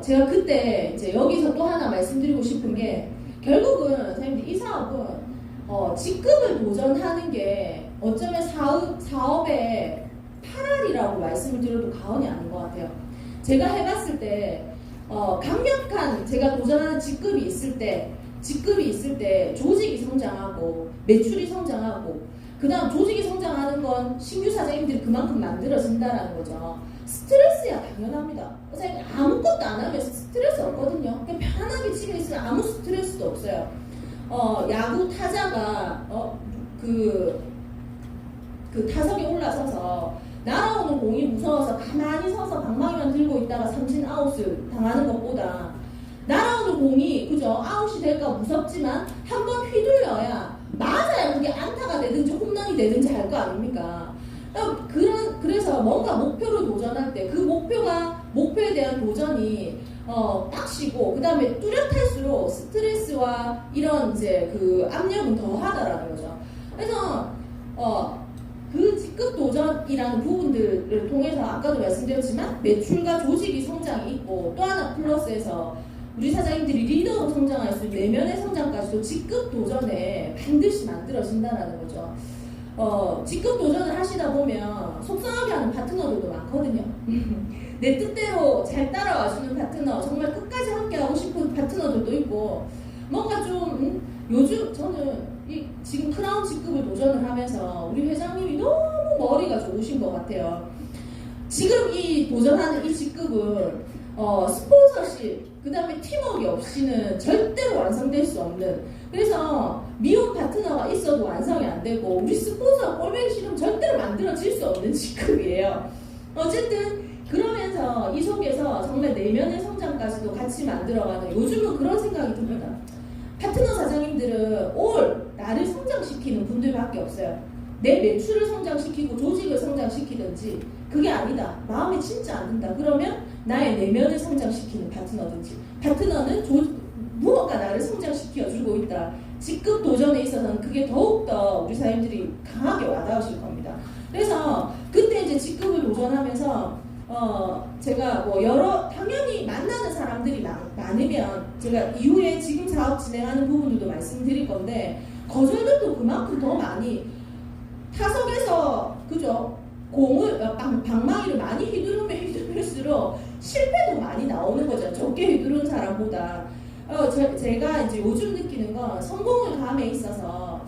Speaker 1: 제가 그때 이제 여기서 또 하나 말씀드리고 싶은 게 결국은 선생님들 이 사업은 직급을 도전하는 게 어쩌면 사업의 8알이라고 말씀을 드려도 과언이 아닌 것 같아요. 제가 해봤을 때 강력한 제가 도전하는 직급이 있을 때 조직이 성장하고 매출이 성장하고 그 다음 조직이 성장하는 건 신규 사장님들이 그만큼 만들어진다라는 거죠. 스트레스야 당연합니다. 선생님 아무것도 안 하면 스트레스 없거든요. 그냥 편하게 집에 있으면 아무 스트레스도 없어요. 야구 타자가 그 타석에 올라서서 날아오는 공이 무서워서 가만히 서서 방망이만 들고 있다가 삼진 아웃을 당하는 것보다 날아오는 공이 그죠 아웃이 될까 무섭지만 한번 휘둘려야 맞아야 그게 안타가 되든지 홈런이 되든지 할 거 아닙니까? 그래서 뭔가 목표를 도전할 때 그 목표에 대한 도전이 빡시고 그 다음에 뚜렷할수록 스트레스와 이런 이제 그 압력은 더 하다라는 거죠. 그래서 그 직급 도전이라는 부분들을 통해서 아까도 말씀드렸지만 매출과 조직이 성장이 있고 또 하나 플러스해서 우리 사장님들이 리더로 성장할 수 있는 내면의 성장까지도 직급 도전에 반드시 만들어진다는 거죠. 직급 도전을 하시다 보면 속상하게 하는 파트너들도 많거든요. 내 뜻대로 잘 따라와주는 파트너, 정말 끝까지 함께하고 싶은 파트너들도 있고 뭔가 좀 요즘 저는 지금 크라운 직급을 도전을 하면서 우리 회장님이 너무 머리가 좋으신 것 같아요. 지금 이 도전하는 이 직급은 스폰서십 그 다음에 팀워크 없이는 절대로 완성될 수 없는 그래서 미혼 파트너가 있어도 완성이 안 되고 우리 스폰서가 꼴보기 싫으면 절대로 만들어질 수 없는 직급이에요. 어쨌든 그러면서 이 속에서 정말 내면의 성장까지도 같이 만들어가는 요즘은 그런 생각이 듭니다. 파트너 사장님들은 나를 성장시키는 분들밖에 없어요. 내 매출을 성장시키고 조직을 성장시키든지 그게 아니다. 마음에 진짜 안 든다. 그러면 나의 내면을 성장시키는 파트너든지 파트너는 무언가 나를 성장시켜주고 있다. 직급 도전에 있어서는 그게 더욱더 우리 사장님들이 강하게 와닿으실 겁니다. 그래서 그때 이제 직급을 도전하면서 제가 뭐 당연히 만나는 사람들이 많으면 제가 이후에 지금 사업 진행하는 부분들도 말씀드릴 건데 거절들도 그만큼 더 많이 타석에서 그죠 공을 방망이를 많이 휘두르면 실패도 많이 나오는 거죠. 적게 휘두른 사람보다 제가 이제 요즘 느끼는 건 성공을 감에 있어서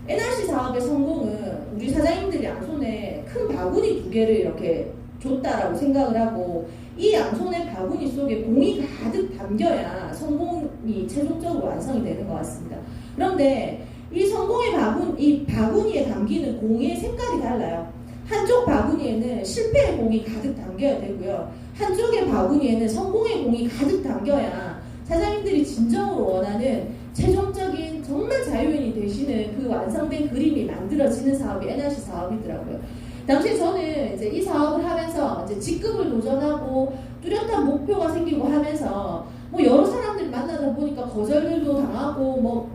Speaker 1: NRC 사업의 성공은 우리 사장님들 양손에 큰 바구니 2개를 이렇게 줬다라고 생각을 하고 이 양손의 바구니 속에 공이 가득 담겨야 성공이 최종적으로 완성이 되는 것 같습니다. 그런데 이 성공의 이 바구니에 담기는 공의 색깔이 달라요. 한쪽 바구니에는 실패의 공이 가득 담겨야 되고요. 한쪽의 바구니에는 성공의 공이 가득 담겨야 사장님들이 진정으로 원하는 최종적인 정말 자유인이 되시는 그 완성된 그림이 만들어지는 사업이 NRC 사업이더라고요. 당시 저는 이제 이 사업을 하면서 이제 직급을 도전하고 뚜렷한 목표가 생기고 하면서 뭐 여러 사람들 만나다 보니까 거절들도 당하고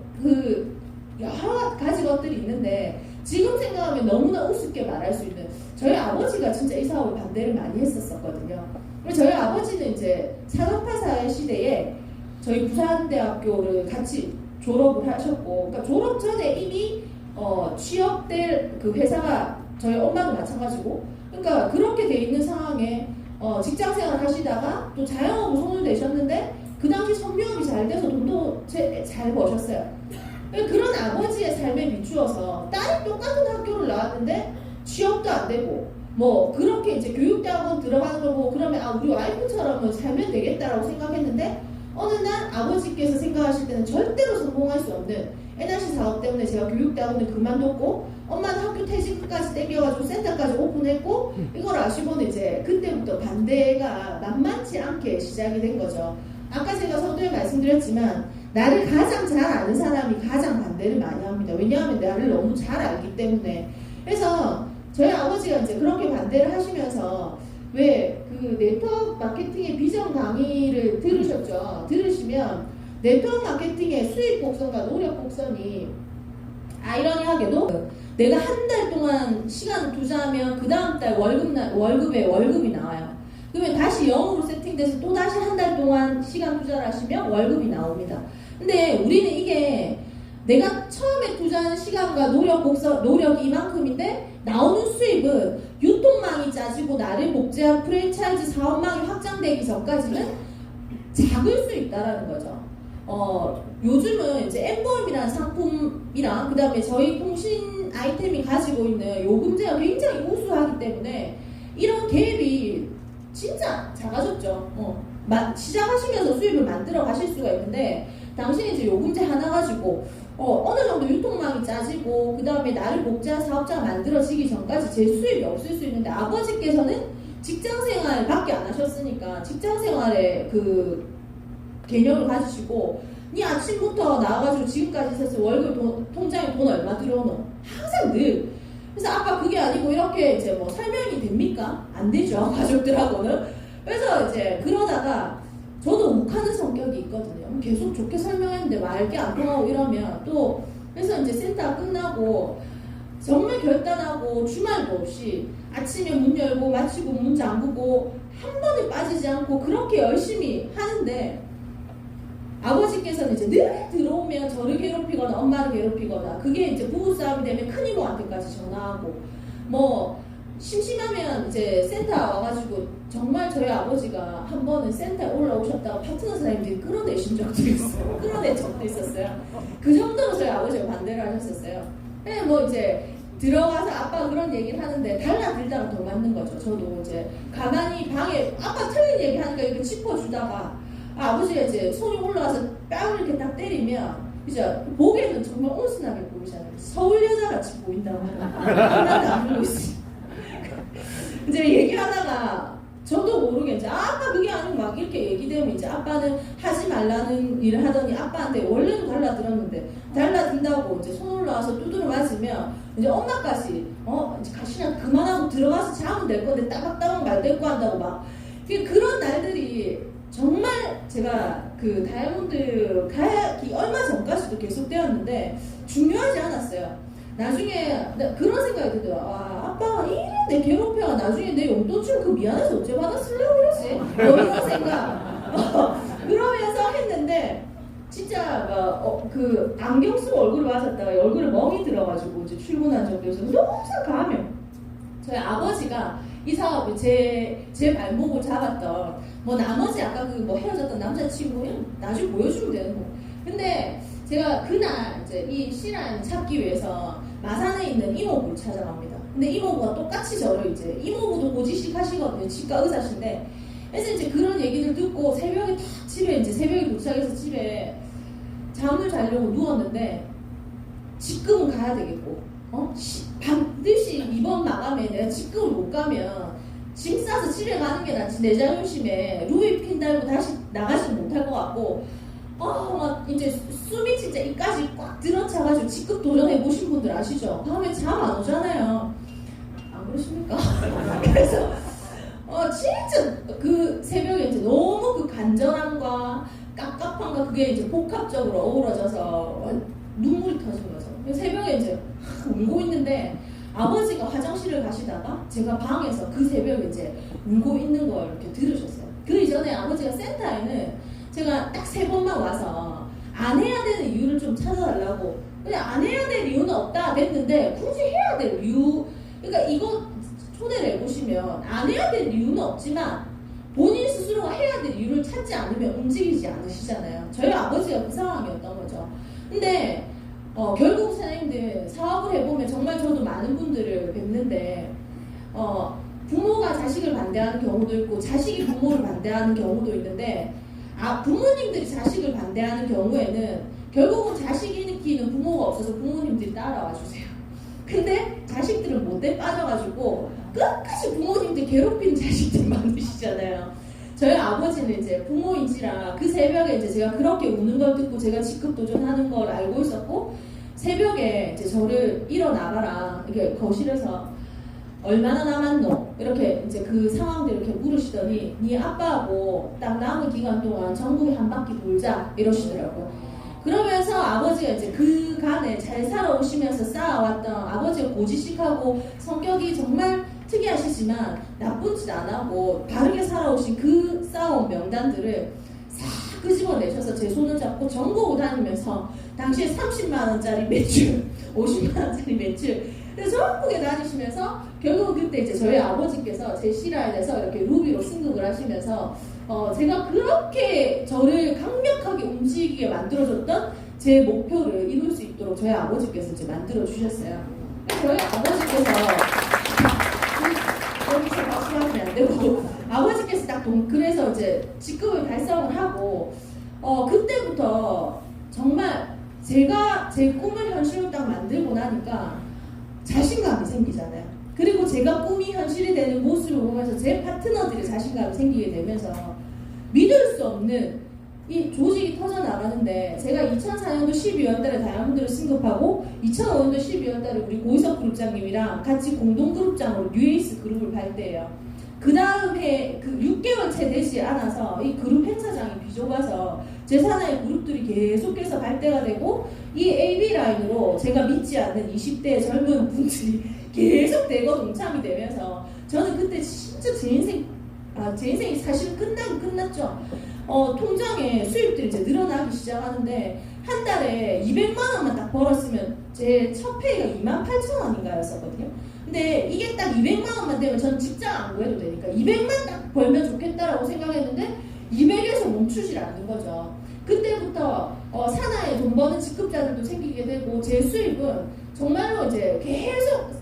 Speaker 1: 여러 가지 것들이 있는데 지금 생각하면 너무나 우습게 말할 수 있는 저희 아버지가 진짜 이 사업을 반대를 많이 했었거든요. 저희 아버지는 이제 산업화사의 시대에 저희 부산대학교를 같이 졸업을 하셨고 그러니까 졸업 전에 이미 취업될 그 회사가 저희 엄마도 마찬가지고 그러니까 그렇게 돼 있는 상황에 직장생활 하시다가 또 자영업으로 손을 대셨는데 그 당시 선명업이 잘 돼서 돈도 잘 잘 버셨어요. 그런 아버지의 삶에 비추어서 딸이 똑같은 학교를 나왔는데 취업도 안 되고 뭐 그렇게 이제 교육대학원 들어가는 걸 보고 그러면 우리 와이프처럼 살면 되겠다라고 생각했는데 어느 날 아버지께서 생각하실 때는 절대로 성공할 수 없는 NRC 사업 때문에 제가 교육대학원을 그만뒀고 엄마는 학교 퇴직까지 땡겨가지고 센터까지 오픈했고 이걸 아시고는 이제 그때부터 반대가 만만치 않게 시작이 된 거죠. 아까 제가 서두에 말씀드렸지만 나를 가장 잘 아는 사람이 가장 반대를 많이 합니다. 왜냐하면 나를 너무 잘 알기 때문에. 그래서 저희 아버지가 이제 그렇게 반대를 하시면서 왜 그 네트워크 마케팅의 비전 강의를 들으셨죠? 들으시면 네트워크 마케팅의 수익 곡선과 노력 곡선이 아이러니하게도 내가 한 달 동안 시간을 투자하면 그 다음 달 월급에 월급이 나와요. 그러면 다시 0으로 세팅돼서 또 다시 한 달 동안 시간 투자를 하시면 월급이 나옵니다. 근데 우리는 이게 내가 처음에 투자한 시간과 노력이 이만큼인데 나오는 수입은 유통망이 짜지고 나를 복제한 프랜차이즈 사업망이 확장되기 전까지는 작을 수 있다라는 거죠. 요즘은 이제 엠버임이라는 상품이랑 그 다음에 저희 통신 아이템이 가지고 있는 요금제가 굉장히 우수하기 때문에 이런 갭이 진짜 작아졌죠. 시작하시면서 수입을 만들어 가실 수가 있는데 당신이 이제 요금제 하나 가지고 어느 정도 유통망이 짜지고 그 다음에 나를 복제한 사업자가 만들어지기 전까지 제 수입이 없을 수 있는데 아버지께서는 직장생활 밖에 안 하셨으니까 직장생활의 그 개념을 가지시고 니 아침부터 나와가지고 지금까지 있었을 월급 통장에 돈 얼마 들어오노? 항상 늘. 그래서 아까 그게 아니고 이렇게 이제 뭐 설명이 됩니까? 안 되죠. 가족들하고는. 그래서 이제 그러다가 저도 욱하는 성격이 있거든요. 계속 좋게 설명했는데 말게 안 통하고 이러면 또 그래서 이제 센터 끝나고 정말 결단하고 주말도 없이 아침에 문 열고 마치고 문 잠그고 한 번에 빠지지 않고 그렇게 열심히 하는데 아버지께서는 이제 늘 들어오면 저를 괴롭히거나 엄마를 괴롭히거나 그게 이제 부부싸움이 되면 큰 이모한테까지 전화하고 뭐 심심하면 이제 센터 와가지고 정말 저희 아버지가 한 번은 센터에 올라오셨다가 파트너 사장님들이 끌어내신 적도 있어요. 끌어낸 적도 있었어요. 그 정도로 저희 아버지가 반대를 하셨었어요. 근데 뭐 이제 들어가서 아빠가 그런 얘기를 하는데 달라들다가 더 맞는 거죠. 저도 이제 가만히 방에 아빠 틀린 얘기 하니까 이렇게 짚어주다가 아버지가 이제 손이 올라와서 뺨을 이렇게 딱 때리면 이제 보기에는 정말 온순하게 보이잖아요. 서울 여자같이 보인다고 하나도 안 보고 있어요. 이제 얘기하다가 저도 모르게 이제 아빠 그게 아니고 막 이렇게 얘기되면 이제 아빠는 하지 말라는 일을 하더니 아빠한테 원래는 달라들었는데 달라든다고 이제 손 올라와서 두드려 맞으면 이제 엄마까지 이제 가시나 그만하고 들어가서 자면 될 건데 따박따박 말 대꾸 한다고 막 그런 날들이 정말 제가 그 다이아몬드 가기 얼마 전까지도 계속되었는데 중요하지 않았어요. 나중에 그런 생각이 들더라고요. 아빠가 이래 내 괴롭혀가 나중에 내 용돈 주고 그 미안해서 어째 받았으려고 그러지? 뭐 이런 생각 그러면서 했는데 진짜 그 안경 쓰고 얼굴을 맞았다가 얼굴에 멍이 들어가지고 이제 출근한 적도 있어서 항상 가면 저희 아버지가 이 사업에 제 발목을 잡았던 뭐 나머지 아까 그 뭐 헤어졌던 남자친구는 나중에 보여주면 되는 거. 근데 제가 그날 이제 이 신랑 찾기 위해서 마산에 있는 이모부를 찾아갑니다. 근데 이모부가 똑같이 저를 이제 이모부도 고지식 하시거든요. 치과 의사신데. 그래서 이제 그런 얘기를 듣고 새벽에 딱 집에 이제 새벽에 도착해서 집에 잠을 자려고 누웠는데 직급은 가야 되겠고 반드시 이번 마감에 내가 직급을 못 가면 짐 싸서 집에 가는 게 낫지 내 자존심에 루이핀 달고 다시 나가지 못할 것 같고 막 이제 숨이 진짜 이까지 꽉 들어차가지고 직급 도전해 보신 분들 아시죠? 다음에 잠 안 오잖아요. 안 그러십니까? 그래서 진짜 그 새벽에 이제 너무 그 간절함과 깝깝함과 그게 이제 복합적으로 어우러져서 눈물이 터진 거죠. 새벽에 이제 울고 있는데 아버지가 화장실을 가시다가 제가 방에서 그 새벽에 이제 울고 있는 걸 이렇게 들으셨어요. 그 이전에 아버지가 센터에는 제가 딱 3번만 와서 안 해야 되는 이유를 좀 찾아달라고. 그냥 안 해야 될 이유는 없다 됐는데 굳이 해야 될 이유. 그러니까 이거 초대를 해보시면 안 해야 될 이유는 없지만 본인 스스로가 해야 될 이유를 찾지 않으면 움직이지 않으시잖아요. 저희 아버지가 그 상황이었던 거죠. 근데 결국 선생님들 사업을 해보면 정말 저도 많은 분들을 뵙는데 부모가 자식을 반대하는 경우도 있고 자식이 부모를 반대하는 경우도 있는데 부모님들이 자식을 반대하는 경우에는 결국은 자식이 일으키는 부모가 없어서 부모님들이 따라와 주세요. 근데 자식들은 못돼 빠져가지고 끝까지 부모님들 괴롭히는 자식들 많으시잖아요. 저희 아버지는 이제 부모인지라 그 새벽에 이제 제가 그렇게 우는 걸 듣고 제가 직급 도전하는 걸 알고 있었고 새벽에 이제 저를 일어나가라 이렇게 거실에서 얼마나 남았노? 이렇게 이제 그 상황들 이렇게 물으시더니 네 아빠하고 딱 남은 기간 동안 전국에 한 바퀴 돌자 이러시더라고요. 그러면서 아버지가 이제 그간에 잘 살아오시면서 쌓아왔던 아버지가 고지식하고 성격이 정말 특이하시지만 나쁜 짓 안 하고 바르게 살아오신 그 쌓아온 명단들을 싹 끄집어내셔서 제 손을 잡고 전국을 다니면서 당시에 30만원짜리 매출, 50만원짜리 매출 그래서 전국에 다니시면서 결국은 그때 이제 저희 아버지께서 제 C라인에서 이렇게 루비로 승급을 하시면서 제가 그렇게 저를 강력하게 움직이게 만들어줬던 제 목표를 이룰 수 있도록 저희 아버지께서 이제 만들어주셨어요. 저희 아버지께서 여기서 박수하면 안 되고 아버지께서 딱 그래서 이제 직급을 달성을 하고 그때부터 정말 제가 제 꿈을 현실로 딱 만들고 나니까 자신감이 생기잖아요. 그리고 제가 꿈이 현실이 되는 모습을 보면서 제 파트너들이 자신감이 생기게 되면서 믿을 수 없는 이 조직이 터져나가는데 제가 2004년도 12월 달에 다이아몬드를 승급하고 2005년도 12월 달에 우리 고희석 그룹장님이랑 같이 공동 그룹장으로 뉴에이스 그룹을 발대해요. 그 다음에 그 6개월 채 되지 않아서 이 그룹 행사장이 비좁아서 제 산하의 그룹들이 계속해서 발대가 되고 이 AB 라인으로 제가 믿지 않는 20대 젊은 분들이 계속 대거 동참이 되면서 저는 그때 진짜 제 인생이 사실 끝났죠. 통장에 수입들이 이제 늘어나기 시작하는데 한 달에 200만 원만 딱 벌었으면 제 첫 페이가 28,000원인가 였었거든요. 근데 이게 딱 200만 원만 되면 저는 직장 안 구해도 되니까 200만 딱 벌면 좋겠다라고 생각했는데 200에서 멈추질 않는 거죠. 그때부터 산하에 돈 버는 직급자들도 생기게 되고 제 수입은 정말로 이제 계속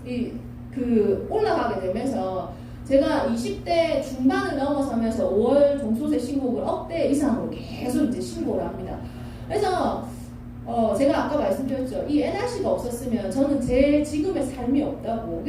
Speaker 1: 올라가게 되면서 제가 20대 중반을 넘어서면서 5월 종소세 신고를 억대 이상으로 계속 이제 신고를 합니다. 그래서 제가 아까 말씀드렸죠. 이 NRC가 없었으면 저는 제 지금의 삶이 없다고.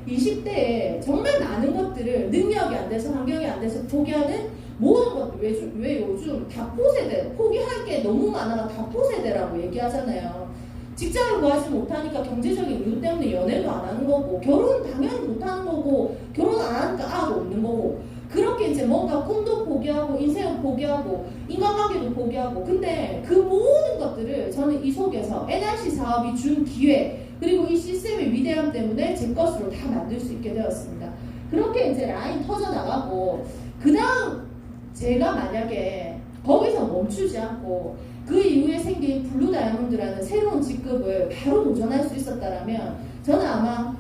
Speaker 1: 20대에 정말 많은 것들을 능력이 안 돼서 환경이 안 돼서 포기하는 모든 것들 왜 요즘 다포세대 포기할 게 너무 많아서 다포세대라고 얘기하잖아요. 직장을 구하지 못하니까 경제적인 이유 때문에 연애도 안 하는 거고 결혼 당연히 못하는 거고 결혼 안 하니까 아도 없는 거고 그렇게 이제 뭔가 꿈도 포기하고 인생을 포기하고 인간관계도 포기하고 근데 그 모든 것들을 저는 이 속에서 NRC 사업이 준 기회 그리고 이 시스템의 위대함 때문에 제 것으로 다 만들 수 있게 되었습니다. 그렇게 이제 라인 터져나가고 그 다음 제가 만약에 거기서 멈추지 않고 그 이후에 생긴 블루 다이아몬드라는 새로운 직급을 바로 도전할 수 있었다면 저는 아마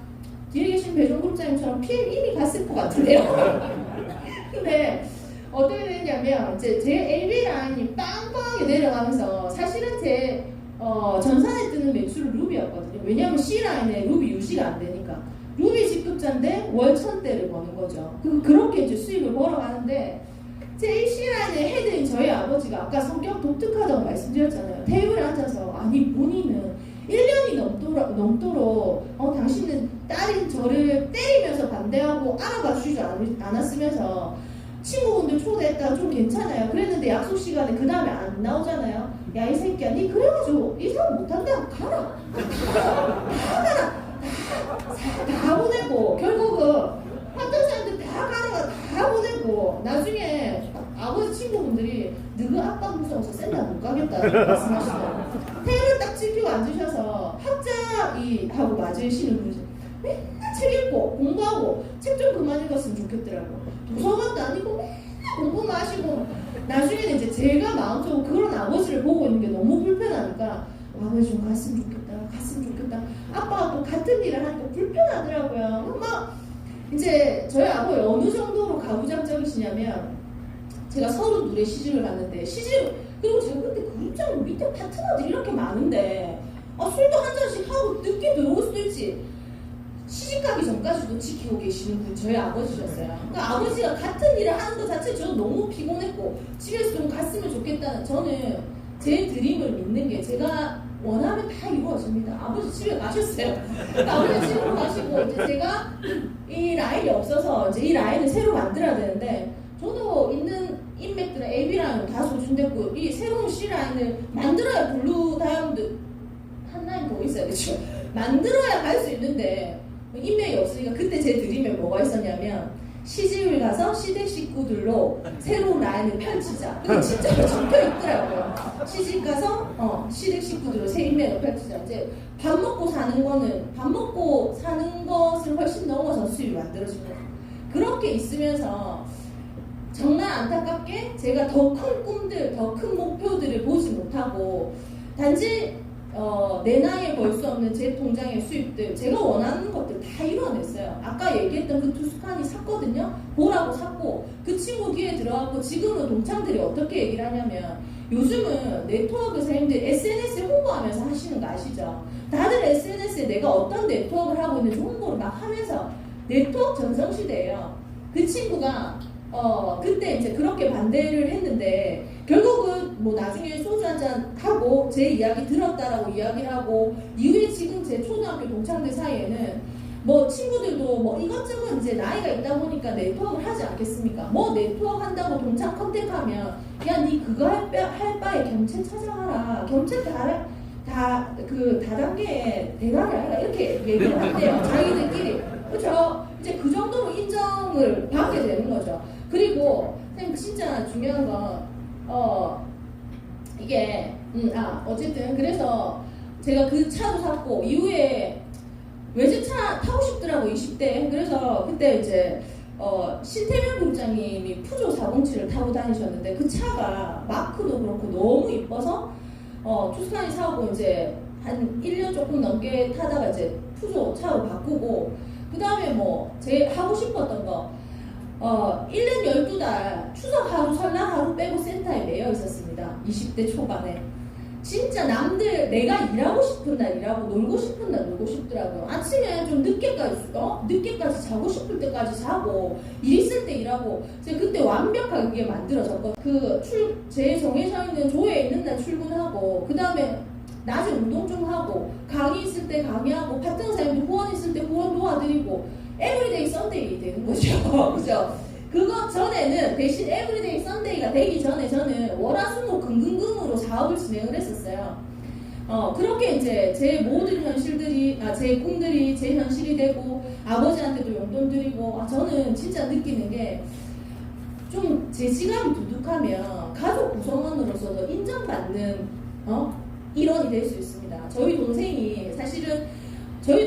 Speaker 1: 뒤에 계신 배종 그룹장님처럼 PM 이미 갔을 것 같은데요. 근데 어떻게 됐냐면 제 LB 라인이 빵빵하게 내려가면서 사실은 제 전산에 뜨는 매출은 루비였거든요. 왜냐하면 C 라인에 루비 유지가 안 되니까 루비 직급자인데 월 1000대를 버는 거죠. 그렇게 이제 수익을 벌어가는데 제 C 라인의 헤드인 저희 아버지가 아까 성격 독특하다고 말씀드렸잖아요. 테이블에 앉아서 아니 본인은 1년이 넘도록 당신은 딸인 저를 때리면서 반대하고 알아봐 주지 않았으면서 친구분들 초대했다가 좀 괜찮아요. 그랬는데 약속 시간에 그 다음에 안 나오잖아요. 야 이 새끼야 니 그래가지고 이 사람 못한다고 가라. 다 보내고 결국은 어떤 사람들 다 가다가 다 보내고 나중에 아버지 친구분들이 너그 아빠 무서워서 샌다 못 가겠다고 말씀하시더라고요. 테이블 딱 지키고 앉으셔서 학자하고 맞으시는 분이죠. 맨날 책 읽고 공부하고 책 좀 그만 읽었으면 좋겠더라고요. 도서관도 아니고 맨날 공부만 하시고 나중에는 이제 제가 마음속으로 그런 아버지를 보고 있는 게 너무 불편하니까 아버지 좀 갔으면 좋겠다. 아빠가 또 같은 일을 하니까 불편하더라고요. 막 이제 저희 아버지 어느 정도로 가부장적이시냐면 제가 32에 시집을 갔는데 그리고 제가 그때 그룹장로 밑에 파트너들이 이렇게 많은데 술도 한 잔씩 하고 늦게 들어올 수도 있지. 시집가기 전까지도 지키고 계시는 분 저희 아버지셨어요. 그러니까 아버지가 같은 일을 하는 것 자체 저는 너무 피곤했고 집에서 좀 갔으면 좋겠다는, 저는 제 드림을 믿는 게 제가 원하면 다 이루어집니다. 아버지 집에 가셨어요. 그러니까 아버지 집으로 가시고 이제 제가 이 라인이 없어서 이제 이 라인을 새로 만들어야 되는데, 저도 있는 인맥들은 AB 라인은 다 소진됐고 이 새로운 C 라인을 만들어야 블루 다이아몬드 한 라인 더 있어야 되죠. 만들어야 갈 수 있는데 인맥이 없으니까 그때 제 드림에 뭐가 있었냐면 시집을 가서 시댁 식구들로 새로운 라인을 펼치자. 그게 진짜로 적혀 있더라고요. 시집 가서 시댁 식구들로 새 인맥을 펼치자. 이제 밥 먹고 사는 것을 훨씬 넘어서 수입이 만들어진 거예요. 그렇게 있으면서 정말 안타깝게 제가 더 큰 꿈들, 더 큰 목표들을 보지 못하고 단지 내 나이에 벌 수 없는 제 통장의 수입들, 제가 원하는 것들 다 이뤄냈어요. 아까 얘기했던 그 투스카니 샀거든요. 보라고 샀고 그 친구 뒤에 들어가고, 지금은 동창들이 어떻게 얘기를 하냐면 요즘은 네트워크 사람들 SNS에 홍보하면서 하시는 거 아시죠? 다들 SNS에 내가 어떤 네트워크를 하고 있는지 홍보를 막 하면서 네트워크 전성시대예요. 그 친구가 그때 이제 그렇게 반대를 했는데 결국은 뭐 나중에 소주 한잔 하고 제 이야기 들었다라고 이야기를 하고, 이후에 지금 제 초등학교 동창들 사이에는 뭐 친구들도 뭐 이것저것 이제 나이가 있다 보니까 네트워크를 하지 않겠습니까? 뭐 네트워크 한다고 동창 컨택하면 야 니 그거 할 바에 경체 찾아가라. 경체 다단계에 대가리 하라. 이렇게 얘기를 한대요. 자기들끼리. 그렇죠? 이제 그 정도로 인정을 받게 되는 거죠. 그리고 선생님 진짜 중요한 건 이게 어쨌든 그래서 제가 그 차도 샀고 이후에 외제차 타고 싶더라고 20대. 그래서 그때 이제 신태명 국장님이 푸조 407을 타고 다니셨는데 그 차가 마크도 그렇고 너무 이뻐서 투스카니 사고 이제 한 1년 조금 넘게 타다가 이제 푸조 차로 바꾸고, 그 다음에 뭐 제 하고 싶었던 거 1년 12달 추석 하루 설날 하루 빼고 센터에 매여 있었습니다. 20대 초반에. 진짜 남들 내가 일하고 싶은 날 일하고 놀고 싶은 날 놀고 싶더라고요. 아침에 좀 늦게까지 자고 싶을 때까지 자고 일 있을 때 일하고, 제가 그때 완벽하게 그게 만들어졌거든요. 제 정해져 있는 조에 있는 날 출근하고, 그 다음에 낮에 운동 좀 하고, 강의 있을 때 강의하고, 파트너 사람들 후원 있을 때 후원 도와드리고, 에브리데이 썬데이 되는 거죠. 그죠? 그거 전에는 대신 에브리데이 썬데이가 되기 전에 저는 월화수목 금금금으로 사업을 진행을 했었어요. 그렇게 이제 제 모든 현실들이, 제 꿈들이 제 현실이 되고, 아버지한테도 용돈 드리고, 저는 진짜 느끼는 게 좀 제 지갑이 두둑하면 가족 구성원으로서도 인정받는 일원이 될 수 있습니다. 저희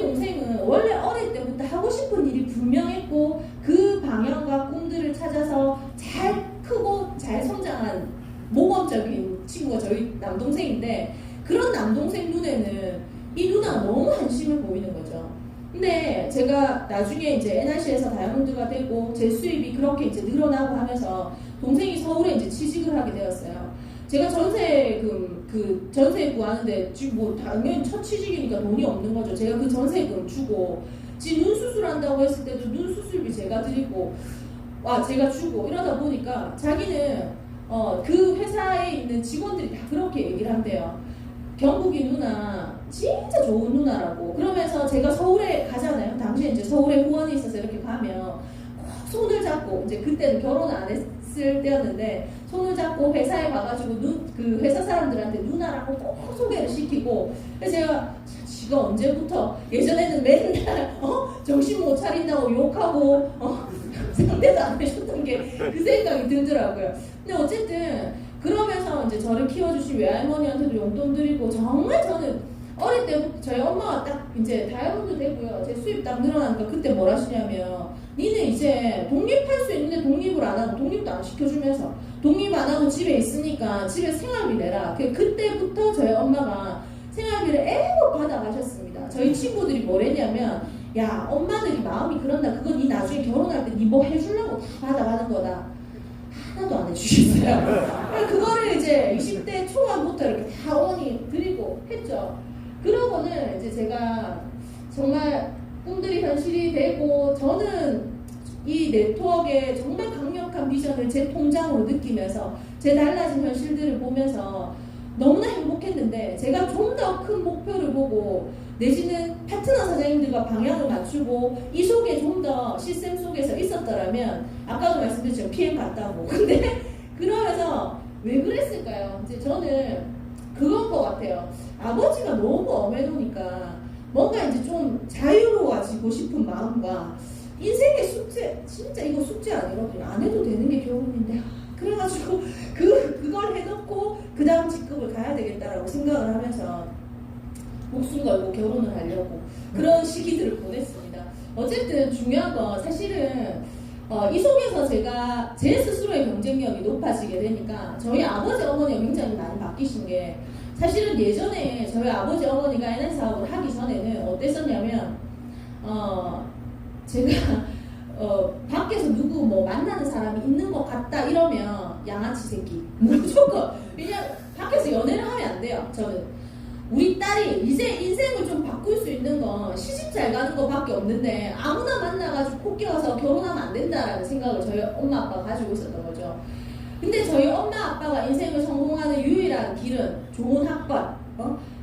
Speaker 1: 동생은 원래 어릴 때부터 하고 싶은 일이 분명했고 그 방향과 꿈들을 찾아서 잘 크고 잘 성장한 모범적인 친구가 저희 남동생인데, 그런 남동생 눈에는 이 누나가 너무 한심해 보이는 거죠. 근데 제가 나중에 이제 NRC에서 다이아몬드가 되고 제 수입이 그렇게 이제 늘어나고 하면서 동생이 서울에 이제 취직을 하게 되었어요. 제가 전세 구하는데 지금 뭐 당연히 첫 취직이니까 돈이 없는 거죠. 제가 그 전세금 주고, 지금 눈 수술한다고 했을 때도 눈 수술비 제가 드리고 제가 주고, 이러다 보니까 자기는 그 회사에 있는 직원들이 다 그렇게 얘기를 한대요. 경국이 누나 진짜 좋은 누나라고. 그러면서 제가 서울에 가잖아요. 당시에 이제 서울에 후원이 있어서 이렇게 가면 꼭 손을 잡고, 이제 그때는 결혼 안 했을 때였는데 손을 잡고 회사에 가가지고 그 회사 사람들한테 누나라고 꼭 소개를 시키고. 그래서 제가 지가 언제부터, 예전에는 맨날 정신 못 차린다고 욕하고 상대도 안 해줬던 게 그 생각이 들더라고요. 근데 어쨌든 그러면서 이제 저를 키워주신 외할머니한테도 용돈 드리고, 정말 저는 어릴 때부터 저희 엄마가 딱 이제 다이아몬드 되고요. 제 수입 딱 늘어나니까 그때 뭘 하시냐면, 니는 이제 독립할 수 있는데 독립을 안 하고, 독립도 안 시켜주면서 독립 안 하고 집에 있으니까 집에 생활비 내라. 그때부터 저희 엄마가 생활비를 애고 받아가셨습니다. 저희 친구들이 뭘 했냐면, 야 엄마들이 마음이 그런다. 그건 니 나중에 결혼할 때 니 뭐 해주려고 다 받아가는 거다. 하나도 안 해주셨어요. 그거를 이제 20대 초반부터 이렇게 다 어머니 드리고 했죠. 그러고는 이제 제가 정말 꿈들이 현실이 되고, 저는 이 네트워크의 정말 강력한 비전을 제 통장으로 느끼면서 제 달라진 현실들을 보면서 너무나 행복했는데, 제가 좀 더 큰 목표를 보고 내지는 파트너 사장님들과 방향을 맞추고 이 속에 좀 더 시스템 속에서 있었더라면, 아까도 말씀드렸죠, PM 갔다고. 근데 그러면서 왜 그랬을까요? 이제 저는 그건 것 같아요. 아버지가 너무 엄해놓으니까 뭔가 이제 좀 자유로워지고 싶은 마음과 인생의 숙제, 진짜 이거 숙제 아니거든요. 안 해도 되는 게 결혼인데, 그래가지고 그걸 해놓고 그 다음 직급을 가야 되겠다라고 생각을 하면서 목숨 걸고 결혼을 하려고 그런 시기들을 보냈습니다. 어쨌든 중요한 건 사실은 이 속에서 제가 제 스스로의 경쟁력이 높아지게 되니까 저희 아버지 어머니가 굉장히 많이 바뀌신 게, 사실은 예전에 저희 아버지 어머니가 NS 사업을 하기 전에는 어땠었냐면 제가 밖에서 누구 뭐 만나는 사람이 있는 것 같다 이러면 양아치 새끼 무조건. 왜냐면 밖에서 연애를 하면 안 돼요. 저는 우리 딸이 이제 인생을 좀 바꿀 수 있는 건 시집 잘 가는 것밖에 없는데 아무나 만나가지고 코 끼워서 결혼하면 안 된다라는 생각을 저희 엄마 아빠가 가지고 있었던 거죠. 근데 저희 엄마 아빠가 인생을 성공하는 유일한 길은 좋은 학번,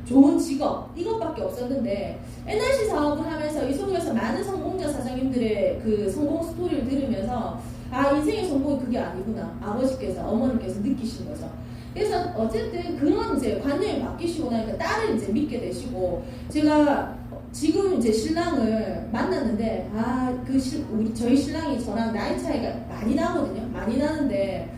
Speaker 1: 좋은 직업, 이것밖에 없었는데, NRC 사업을 하면서 이 속에서 많은 성공자 사장님들의 그 성공 스토리를 들으면서 아, 인생의 성공이 그게 아니구나, 아버지께서 어머니께서 느끼신 거죠. 그래서 어쨌든 그런 이제 관념이 바뀌시고 나니까 딸을 이제 믿게 되시고, 제가 지금 이제 신랑을 만났는데 저희 신랑이 저랑 나이 차이가 많이 나거든요. 많이 나는데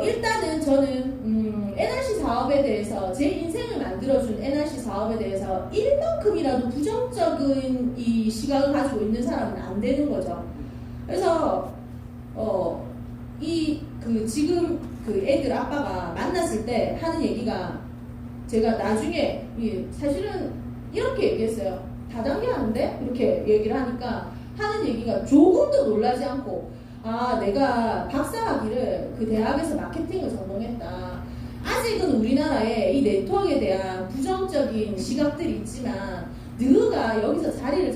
Speaker 1: 일단은 저는 NRC 사업에 대해서, 제 인생을 만들어준 NRC 사업에 대해서 1만큼이라도 부정적인 이 시각을 가지고 있는 사람은 안 되는 거죠. 그래서 지금 그 애들 아빠가 만났을 때 하는 얘기가, 제가 나중에 사실은 이렇게 얘기했어요. 다단계 하는데? 이렇게 얘기를 하니까 하는 얘기가 조금도 놀라지 않고, 아, 내가 박사학위를 그 대학에서 마케팅을 전공했다. 아직은 우리나라에 이 네트워크에 대한 부정적인 시각들이 있지만, 너가 여기서 자리를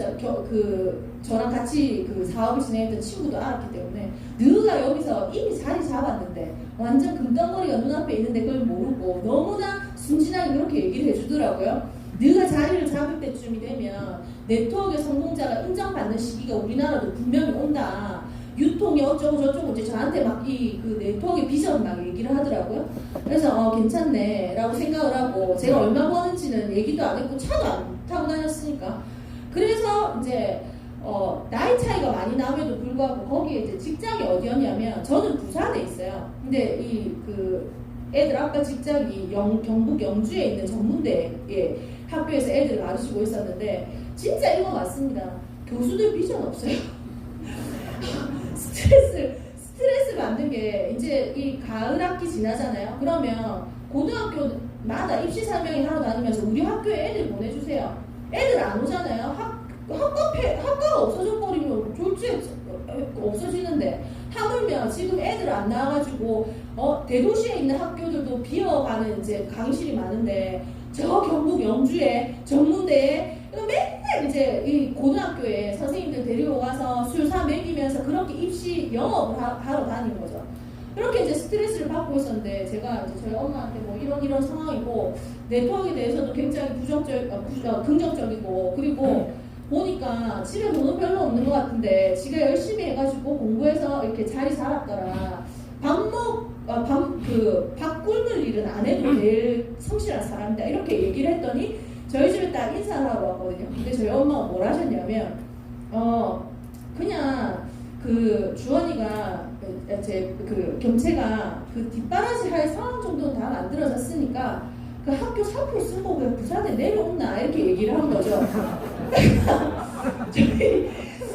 Speaker 1: 저랑 같이 그 사업을 진행했던 친구도 알았기 때문에, 너가 여기서 이미 자리 잡았는데 완전 금덩어리가 눈앞에 있는데 그걸 모르고 너무나 순진하게 그렇게 얘기를 해주더라고요. 너가 자리를 잡을 때쯤이 되면 네트워크의 성공자가 인정받는 시기가 우리나라도 분명히 온다. 유통이 어쩌고 저쩌고 이제 저한테 막 그 네트워크의 비전 막 얘기를 하더라고요. 그래서 괜찮네 라고 생각을 하고, 제가 얼마 버는지는 얘기도 안 했고 차도 안 타고 다녔으니까. 그래서 이제 나이 차이가 많이 남에도 불구하고 거기에 이제 직장이 어디였냐면, 저는 부산에 있어요. 근데 그 애들 아빠 직장이 경북 영주에 있는 전문대의 학교에서 애들을 가르치고 있었는데, 진짜 이거 맞습니다. 교수들 비전 없어요. 스트레스 받는 게, 이제 이 가을 학기 지나잖아요. 그러면 고등학교마다 입시 설명회 하러 다니면서 우리 학교에 애들 보내주세요. 애들 안 오잖아요. 학과가 없어져 버리면 졸지에 없어지는데, 하물며 지금 애들 안 나와가지고 대도시에 있는 학교들도 비어가는 이제 강의실이 많은데, 저 경북 영주에 전문대에 맨날 이제 이 고등학교에 선생님들 데리고 가서 술 사 먹이면서 그렇게 입시 영업을 하러 다니는 거죠. 그렇게 이제 스트레스를 받고 있었는데, 제가 이제 저희 엄마한테 뭐 이런 상황이고, 네트워크에 대해서도 굉장히 긍정적이고, 그리고 보니까 집에 돈은 별로 없는 것 같은데 지가 열심히 해가지고 공부해서 이렇게 자리 잡았더라. 밥 굶을 일은 안 해도 될 성실한 사람이다. 이렇게 얘기를 했더니 저희 집에 딱 인사를 하러 왔거든요. 근데 저희 엄마가 뭘 하셨냐면, 그냥 그 주원이가 gem체가 그 뒷바라지 할 상황 정도는 다 만들어졌으니까 그 학교 사표 쓰고 그냥 부산에 내려온나 이렇게 얘기를 한 거죠.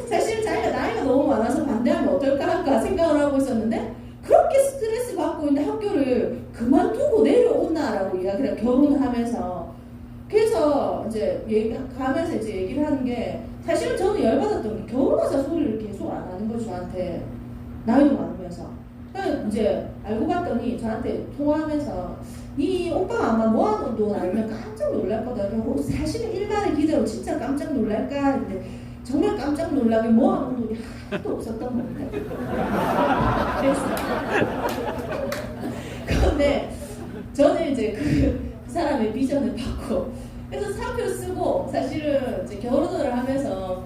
Speaker 1: 사실 자기가 나이가 너무 많아서 반대하면 어떨까 생각을 하고 있었는데, 그렇게 스트레스 받고 있는데 학교를 그만두고 내려온나라고 이야기를, 결혼을 하면서. 그래서 이제 가면서 이제 얘기를 하는 게, 사실은 저는 열받았던 게 결혼하자 소리를 계속 안 하는 거죠, 저한테. 나이도 많으면서. 그래서 이제 알고 봤더니 저한테 통화하면서 네 오빠가 아마 모아놓은 돈 알면 깜짝 놀랄 거다. 그리고 사실은 일반의 기대로 진짜 깜짝 놀랄까 했는데 정말 깜짝 놀라게 모아놓은 돈이 하나도 없었던 겁니다. 그래서 그런데 저는 이제 그 사람의 비전을 받고 그래서 사표 쓰고 사실은 이제 결혼을 하면서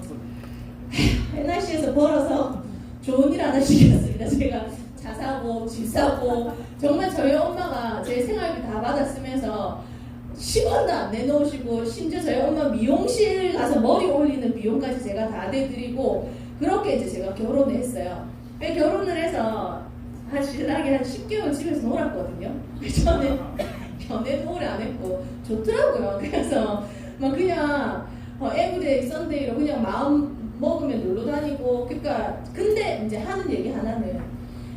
Speaker 1: NRC에서 벌어서 좋은 일 하나 시켰습니다. 제가 차 사고 집 사고 정말 저희 엄마가 제 생활비 다 받아 쓰면서 10원도 안 내놓으시고 심지어 저희 엄마 미용실 가서 머리 올리는 비용까지 제가 다 대드리고 그렇게 이제 제가 결혼을 했어요. 결혼을 해서 한 신랑이 한 10개월 집에서 놀았거든요. 저는 연애도 오래 안 했고 좋더라고요. 그래서 막 그냥 에브리데이 썬데이로 그냥 마음 먹으면 놀러 다니고 그러니까 근데 이제 하는 얘기 하나는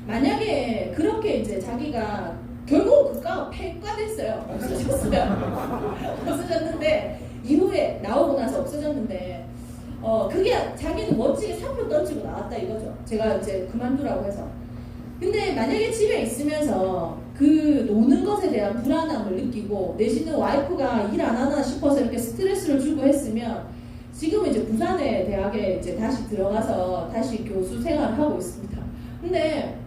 Speaker 1: 만약에 그렇게 이제 자기가 결국 그가 폐과됐어요. 없어졌어요. 없어졌는데 이후에 나오고 나서 없어졌는데 그게 자기는 멋지게 사표 던지고 나왔다 이거죠. 제가 이제 그만두라고 해서. 근데 만약에 집에 있으면서 그 노는 것에 대한 불안함을 느끼고 내지는 와이프가 일 안 하나 싶어서 이렇게 스트레스를 주고 했으면 지금은 이제 부산의 대학에 이제 다시 들어가서 다시 교수 생활을 하고 있습니다. 근데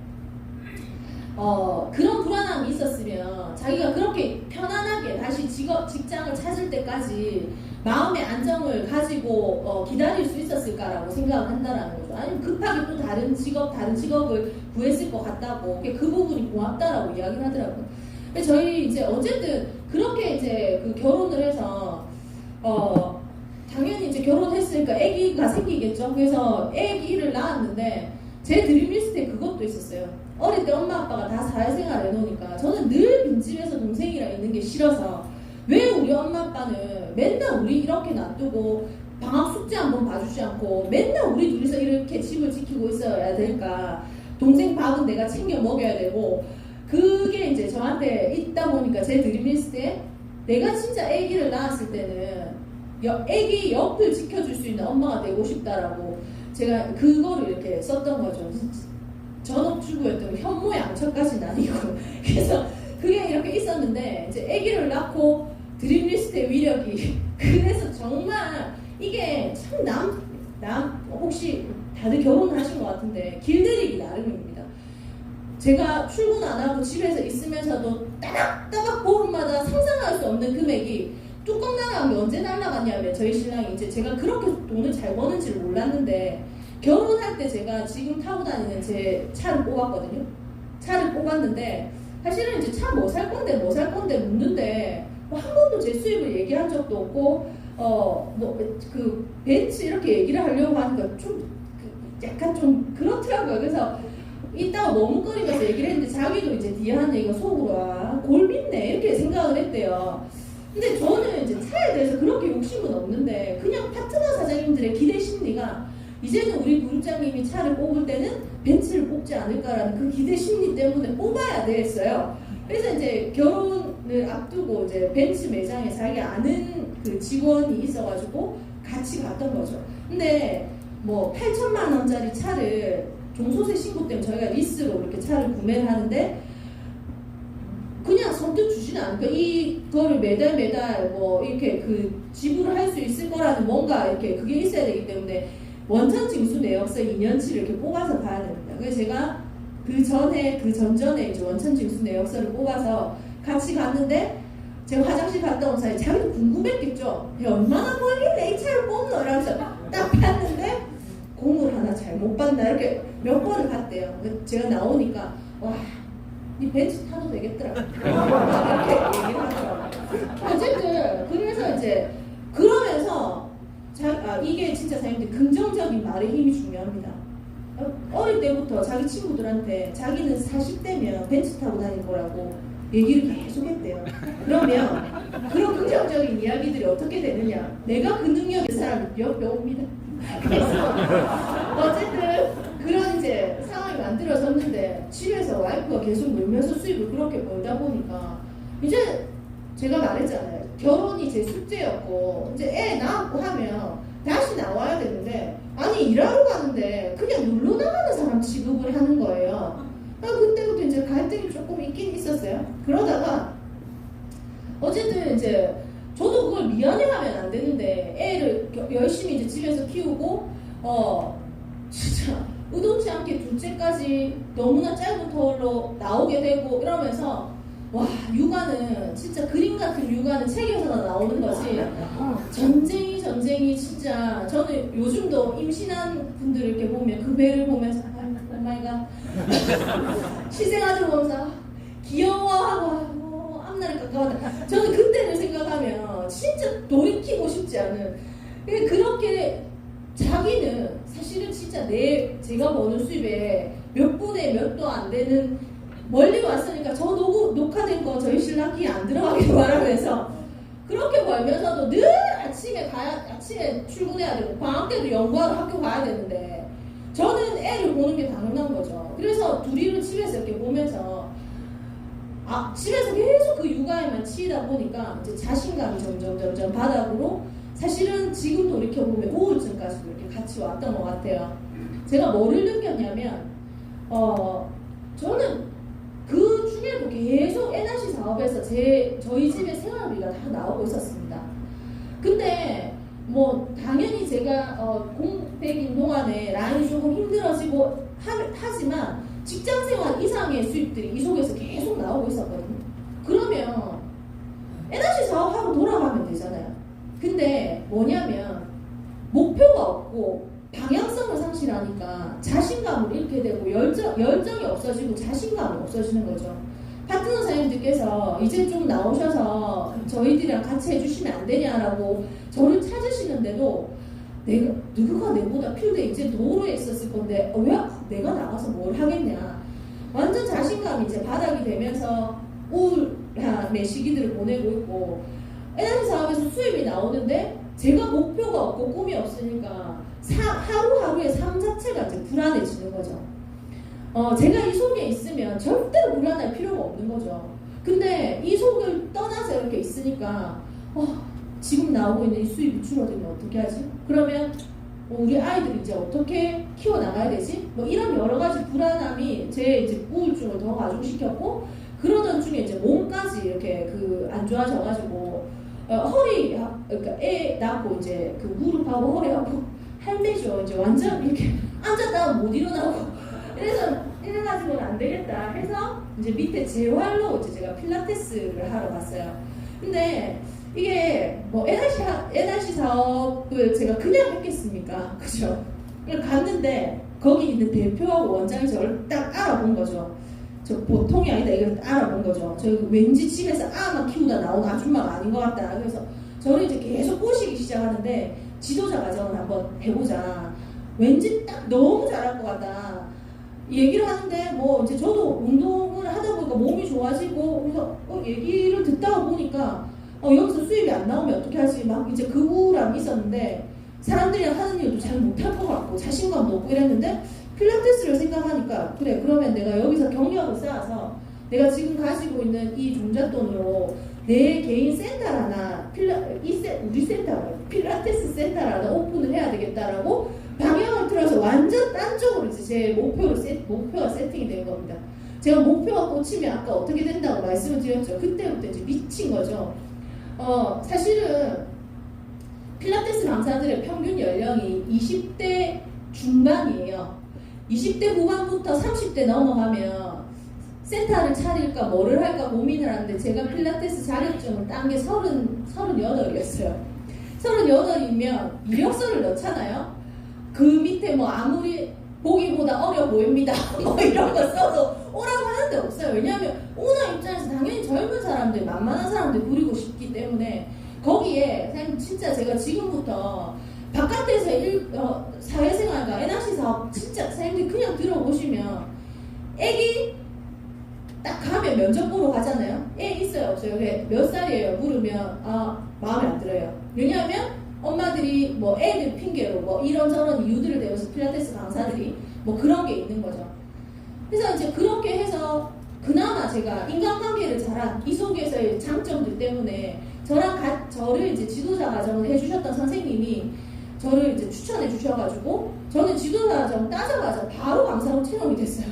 Speaker 1: 그런 불안함이 있었으면 자기가 그렇게 편안하게 다시 직장을 찾을 때까지 마음의 안정을 가지고 기다릴 수 있었을까라고 생각을 한다라는 거죠. 아니면 급하게 또 다른 직업을 구했을 것 같다고 그 부분이 고맙다라고 이야기를 하더라고요. 근데 저희 이제 어쨌든 그렇게 이제 그 결혼을 해서 당연히 이제 결혼했으니까 아기가 생기겠죠. 그래서 아기를 낳았는데 제 드림리스트에 그것도 있었어요. 어릴 때 엄마 아빠가 다 사회생활 해놓으니까 저는 늘 빈집에서 동생이랑 있는 게 싫어서 왜 우리 엄마 아빠는 맨날 우리 이렇게 놔두고 방학 숙제 한번 봐주지 않고 맨날 우리 둘이서 이렇게 집을 지키고 있어야 될까. 동생 밥은 내가 챙겨 먹여야 되고 그게 이제 저한테 있다 보니까 제 드림리스트에 내가 진짜 아기를 낳았을 때는 아기 옆을 지켜줄 수 있는 엄마가 되고 싶다라고 제가 그거를 이렇게 썼던 거죠. 전업주부였던 현모양처까지는 아니고 그래서 그게 이렇게 있었는데 이제 아기를 낳고 드림리스트의 위력이 그래서 정말 이게 참 혹시 다들 결혼하신 것 같은데 길들이기 나름입니다. 제가 출근 안 하고 집에서 있으면서도 따박따박 보름마다 상상할 수 없는 금액이 뚜껑 날아간 게 언제 날아갔냐면 저희 신랑이 이제 제가 그렇게 돈을 잘 버는지를 몰랐는데 결혼할 때 제가 지금 타고 다니는 제 차를 뽑았거든요. 차를 뽑았는데 사실은 이제 차 뭐 살 건데 묻는데 뭐 한 번도 제 수입을 얘기한 적도 없고 그 벤츠 이렇게 얘기를 하려고 하니까 좀 약간 좀 그렇더라고요. 그래서 이따가 머뭇거리면서 얘기를 했는데 자기도 이제 뒤에 하는 얘기가 속으로 골밌네 이렇게 생각을 했대요. 근데 저는 이제 차에 대해서 그렇게 욕심은 없는데 그냥 파트너 사장님들의 기대 심리가 이제는 우리 부장님이 차를 뽑을 때는 벤츠를 뽑지 않을까라는 그 기대 심리 때문에 뽑아야 되겠어요. 그래서 이제 결혼을 앞두고 이제 벤츠 매장에 자기 아는 그 직원이 있어가지고 같이 갔던 거죠. 근데 뭐 8천만 원짜리 차를 종소세 신고 때문에 저희가 리스로 이렇게 차를 구매를 하는데 그냥 선뜻 주지는 않으니까 이거를 매달 뭐 이렇게 그 지불을 할 수 있을 거라는 뭔가 이렇게 그게 있어야 되기 때문에 원천 징수 내역서 2년치를 이렇게 뽑아서 가야 됩니다. 그래서 제가 그 전전에 이제 원천 징수 내역서를 뽑아서 같이 갔는데 제가 화장실 갔다 온 사이에 자기도 궁금했겠죠. 얼마나 걸리네 이 차를 뽑노 이러면서 딱 봤는데 공을 하나 잘못 봤나 이렇게 몇 번을 봤대요. 제가 나오니까 와 니 벤츠 타도 되겠더라 이렇게 얘기를 하더라고요. 어쨌든 그래서 이제 그러면서 이게 진짜 사장님들 긍정적인 말의 힘이 중요합니다. 어릴 때부터 자기 친구들한테 자기는 40대면 벤츠 타고 다닐 거라고 얘기를 계속 했대요. 그러면 그런 긍정적인 이야기들이 어떻게 되느냐? 내가 그 능력의 사람이 옆에 옵니다. 그래서 어쨌든 그런 이제 상황이 만들어졌는데 집에서 와이프가 계속 놀면서 수입을 그렇게 벌다 보니까 이제 제가 말했잖아요. 결혼이 제 숙제였고 이제 애 낳았고 하면 다시 나와야 되는데 아니 일하러 가는데 그냥 놀러 나가는 사람 취급을 하는 거예요. 그때 갈등이 조금 있긴 있었어요. 그러다가 어쨌든 이제 저도 그걸 미안해하면 안 되는데 애를 열심히 이제 집에서 키우고 진짜 의도치 않게 둘째까지 너무나 짧은 터울로 나오게 되고 이러면서 와, 육아는 진짜 그림 같은 육아는 책에서나 나오는 거지. 전쟁이 진짜. 저는 요즘도 임신한 분들 이렇게 보면 그 배를 보면서 오마이갓 시생아들 보면서 귀여워하고 앞날이 가까웠다. 저는 그때를 생각하면 진짜 돌이키고 싶지 않은. 그렇게 자기는 사실은 진짜 제가 버는 수입에 몇 분의 몇도 안 되는, 멀리 왔으니까 저 녹화된 거 저희 신랑 귀에 안 들어가길 바라면서 그렇게 벌면서도 늘 아침에 출근해야 되고 방학 때도 연구하러 학교 가야 되는데 저는 애를 보는 게 당연한 거죠. 그래서 둘이를 집에서 이렇게 보면서 집에서 계속 그 육아에만 치이다 보니까 이제 자신감이 점점 바닥으로, 사실은 지금 돌이켜보면 우울증까지도 이렇게 같이 왔던 것 같아요. 제가 뭐를 느꼈냐면 저는 그 중에도 계속 NRC 사업에서 저희 집의 생활비가 다 나오고 있었습니다. 근데 뭐 당연히 제가 공백인 동안에 라인이 조금 힘들어지고 하지만 직장생활 이상의 수입들이 이 속에서 계속 나오고 있었거든요. 그러면 NRC 사업하고 돌아가면 되잖아요. 근데 뭐냐면 목표가 없고 방향성을 상실하니까 자신감을 잃게 되고 열정이 없어지고 자신감이 없어지는 거죠. 파트너 사장님들께서 이제 좀 나오셔서 저희들이랑 같이 해주시면 안 되냐라고 저를 찾으시는데도 누가 내보다 필드에 이제 노후에 있었을 건데 왜 내가 나가서 뭘 하겠냐. 완전 자신감이 이제 바닥이 되면서 우울한 시기들을 보내고 있고, NRC 사업에서 수입이 나오는데 제가 목표가 없고 꿈이 없으니까 하루하루의 삶 자체가 이제 불안해지는 거죠. 제가 이 속에 있으면 절대로 불안할 필요가 없는 거죠. 근데 이 속을 떠나서 이렇게 있으니까 지금 나오고 있는 이 수입이 줄어들면 어떻게 하지? 그러면 우리 아이들 이제 어떻게 키워나가야 되지? 뭐 이런 여러 가지 불안함이 제 이제 우울증을 더 가중시켰고, 그러던 중에 이제 몸까지 이렇게 안 좋아져가지고 그러니까 애 낳고 이제 그 무릎하고 허리하고 할매죠. 이제 완전 이렇게 앉았다가 못 일어나고 이래가지고는 안 되겠다 해서 이제 밑에 재활로 이제 제가 필라테스를 하러 갔어요. 근데 이게 뭐 NRC 사업을 제가 그냥 했겠습니까? 그죠? 갔는데 거기 있는 대표하고 원장이 저를 딱 알아본 거죠. 저 보통이 아니다 이걸 알아본 거죠. 저 왠지 집에서 아만 키우다 나온 아줌마가 아닌 것 같다. 그래서 저를 이제 계속 꼬시기 시작하는데 지도자 과정을 한번 해보자. 왠지 딱 너무 잘할 것 같다. 얘기를 하는데 뭐 이제 저도 운동을 하다 보니까 몸이 좋아지고 그래서 얘기를 듣다가 보니까 여기서 수입이 안 나오면 어떻게 하지? 막 이제 그 우울함이 있었는데 사람들이랑 하는 일도 잘 못할 것 같고 자신감도 없고 이랬는데 필라테스를 생각하니까 그래 그러면 내가 여기서 경력을 쌓아서 내가 지금 가지고 있는 이 종잣돈으로 내 개인 센터를 하나 우리 센터 필라테스 센터를 하나 오픈을 해야 되겠다라고 방향을 틀어서 완전 딴 쪽으로 이제 제 목표가 세팅이 된 겁니다. 제가 목표가 꽂히면 아까 어떻게 된다고 말씀을 드렸죠. 그때부터 이제 미친 거죠. 사실은 필라테스 강사들의 평균 연령이 20대 중반이에요. 20대 후반부터 30대 넘어가면 센터를 차릴까 뭐를 할까 고민을 하는데 제가 필라테스 자격증을 딴 게 38이었어요. 38이면 이력서를 넣잖아요. 그 밑에 뭐 아무리 보기보다 어려 보입니다. 뭐 이런 거 써도 오라고 하는데 없어요. 왜냐하면 오너 입장에서 당연히 젊은 사람들, 만만한 사람들 부리고 싶기 때문에 거기에 사장님 진짜 제가 지금부터 바깥에서 사회생활과 NRC 사업 진짜 사장님들 그냥 들어보시면 애기 딱 가면 면접 보러 가잖아요. 애 있어요 없어요? 몇 살이에요? 물으면 마음에 안 들어요. 왜냐하면 엄마들이 뭐 애들 핑계로 뭐 이런저런 이유들을 대면서 필라테스 강사들이 뭐 그런 게 있는 거죠. 그래서 이제 그렇게 해서 그나마 제가 인간관계를 잘한 이 속에서의 장점들 때문에 저를 이제 지도자 과정을 해주셨던 선생님이 저를 이제 추천해 주셔가지고 저는 지도자 과정 따자마자 바로 강사로 채용이 됐어요.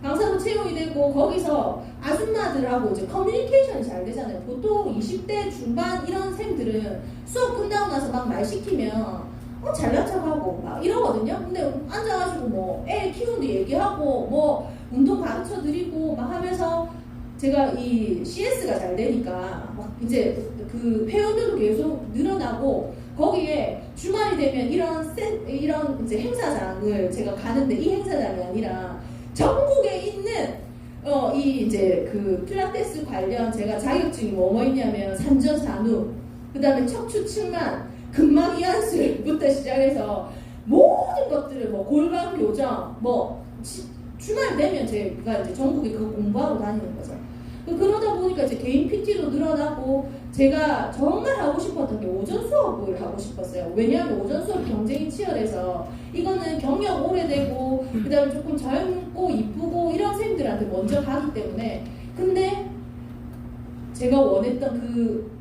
Speaker 1: 강사도 채용이 되고 거기서 아줌마들하고 이제 커뮤니케이션이 잘 되잖아요. 보통 20대 중반 이런 생들은 수업 끝나고 나서 막 말 시키면 잘난 척하고 막 이러거든요. 근데 앉아가지고 뭐 애 키우는데 얘기하고 뭐 운동 가르쳐 드리고 막 하면서 제가 이 CS가 잘 되니까 막 이제 그 회원들도 계속 늘어나고 거기에 주말이 되면 이런 이제 행사장을 제가 가는데 이 행사장이 아니라 전국에 있는 이 이제 그 필라테스 관련 제가 자격증이 뭐 있냐면 산전산후, 그 다음에 척추측만, 근막 이완술부터 시작해서 모든 것들을 뭐 골반 교정, 뭐 주말 되면 제가 이제 전국에 그거 공부하러 다니는 거죠. 그러다 보니까 이제 개인 PT도 늘어나고 제가 정말 하고 싶었던 게 오전 수업을 하고 싶었어요. 왜냐하면 오전 수업 경쟁이 치열해서 이거는 경력 오래되고 그 다음에 조금 젊고 이쁘고 이런 쌤들한테 먼저 가기 때문에. 근데 제가 원했던 그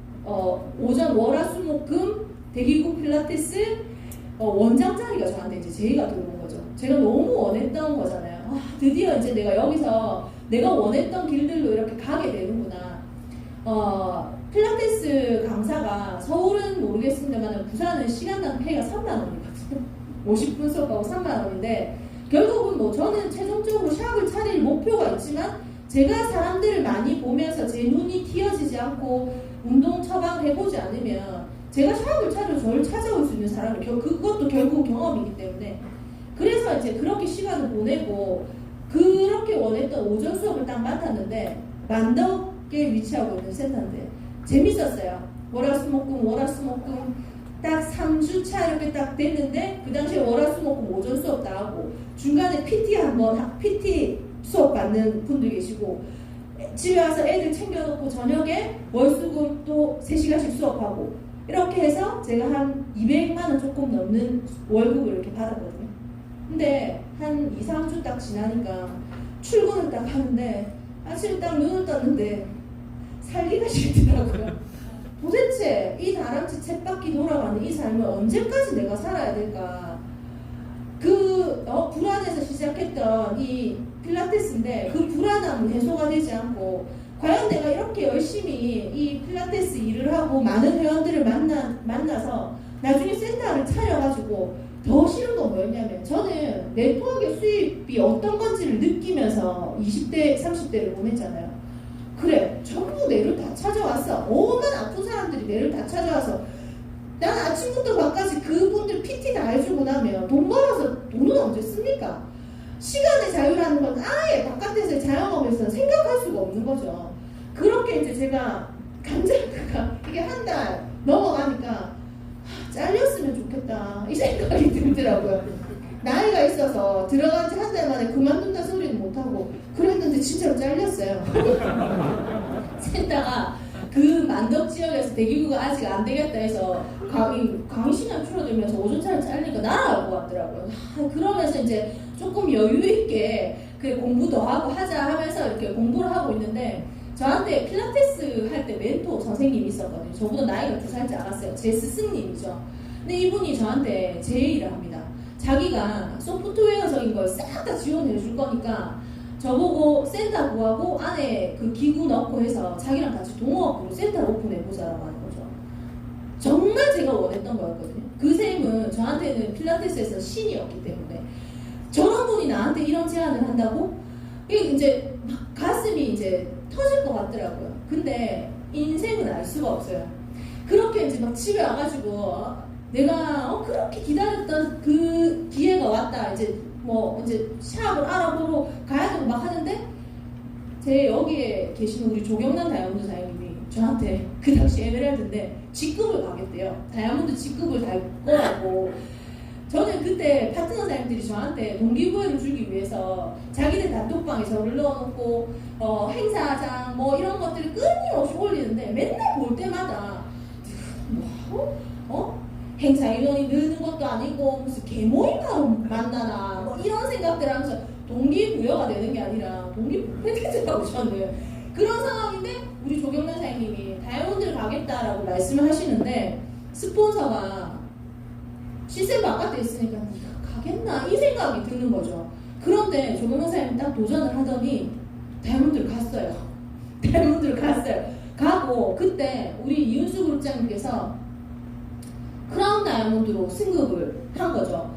Speaker 1: 오전 월화수목금 대기구 필라테스 원장 자리가 저한테 이제 제의가 들어온 거죠. 제가 너무 원했던 거잖아요. 드디어 이제 내가 여기서 내가 원했던 길들로 이렇게 가게 되는구나. 필라테스 강사가 서울은 모르겠습니다만 부산은 시간당 페이가 3만 원이거든요. 50분 수업하고 3만 원인데 결국은 뭐 저는 최종적으로 샵을 차릴 목표가 있지만 제가 사람들을 많이 보면서 제 눈이 튀어지지 않고 운동 처방해보지 않으면 제가 샵을 차려 저를 찾아올 수 있는 사람이 그것도 결국 경험이기 때문에 그래서 이제 그렇게 시간을 보내고 그렇게 원했던 오전 수업을 딱 맡았는데 만덕에 위치하고 있는 센터인데 재밌었어요. 월화수목금 딱 3주차 이렇게 딱 됐는데 그 당시에 월화수목금 오전 수업 나가고 중간에 PT 수업 받는 분들 계시고 집에 와서 애들 챙겨놓고 저녁에 월수금 또 3시간씩 수업하고 이렇게 해서 제가 한 200만 원 조금 넘는 월급을 이렇게 받았거든요. 근데 한 2, 3주 딱 지나니까 출근을 딱 하는데 아침에 딱 눈을 떴는데 살기가 싫더라고요. 도대체 이 다람쥐 쳇바퀴 돌아가는 이 삶을 언제까지 내가 살아야 될까? 불안에서 시작했던 이 필라테스인데 그 불안함은 해소가 되지 않고 과연 내가 이렇게 열심히 이 필라테스 일을 하고 많은 회원들을 만나서 나중에 센터를 차려가지고 더 싫은 건 뭐였냐면 저는 네트워크의 수입이 어떤 건지를 느끼면서 20대, 30대를 보냈잖아요. 그래, 전부 내를 다 찾아왔어. 오만 아픈 사람들이 내를 다 찾아와서 난 아침부터 밤까지 그분들 PT 다 해주고 나면 돈 벌어서 돈은 언제 씁니까? 시간의 자유라는 건 아예 바깥에서의 자영업에서는 생각할 수가 없는 거죠. 그렇게 이제 제가 감자가 이게 한 달 넘어가니까 잘렸으면 좋겠다 이 생각이 들더라고요. 나이가 있어서 들어간 지 한 달 만에 그만둔다 소리는 못하고 그랬는데 진짜로 잘렸어요. 센터가 그 만덕 지역에서 대기구가 아직 안 되겠다 해서 강의시간 줄어들면서 오전차를 잘리니까 날아갈 것 같더라고요. 그러면서 이제 조금 여유 있게 그래 공부 더 하고 하자 하면서 이렇게 공부를 하고 있는데 저한테 필라테스 할 때 멘토 선생님이 있었거든요. 저보다 나이가 2살째 알았어요. 제 스승님이죠. 근데 이분이 저한테 제의를 합니다. 자기가 소프트웨어적인 걸 싹 다 지원해 줄 거니까 저보고 센터 구하고 안에 그 기구 넣고 해서 자기랑 같이 동호업으로 센터를 오픈해보자라고 하는 거죠. 정말 제가 원했던 거였거든요. 그 쌤은 저한테는 필라테스에서 신이었기 때문에 저런 분이 나한테 이런 제안을 한다고? 이게 이제 가슴이 이제 터질 것 같더라고요. 근데 인생은 알 수가 없어요. 그렇게 이제 막 집에 와가지고 내가 그렇게 기다렸던 그 기회가 왔다. 이제 샵을 알아보러 가야 되고 막 하는데 제 여기에 계시는 우리 조경남 다이아몬드 사장님이 저한테 그 당시 에메랄드인데 직급을 가겠대요. 다이아몬드 직급을 달 거라고. 저는 그때 파트너 사장님들이 저한테 동기부여를 주기 위해서 자기들 단톡방에 저를 넣어놓고 행사장 이런 것들을 끊임없이 올리는데 맨날 볼 때마다 행사 인원이 느는 것도 아니고 무슨 개모임하러 만나나 이런 생각들 하면서 동기부여가 되는 게 아니라 동기부여되더라고요. 저는 그런 상황인데 우리 조경란 사장님이 다이아몬드를 가겠다라고 말씀을 하시는데 스폰서가 시스템 바깥에 있으니까 네가 가겠나 이 생각이 드는 거죠. 그런데 조경영 사장님이 딱 도전을 하더니 다이아몬드를 갔어요. 다이아몬드를 갔어요. 가고 그때 우리 이윤수 그룹장님께서 크라운 다이아몬드로 승급을 한 거죠.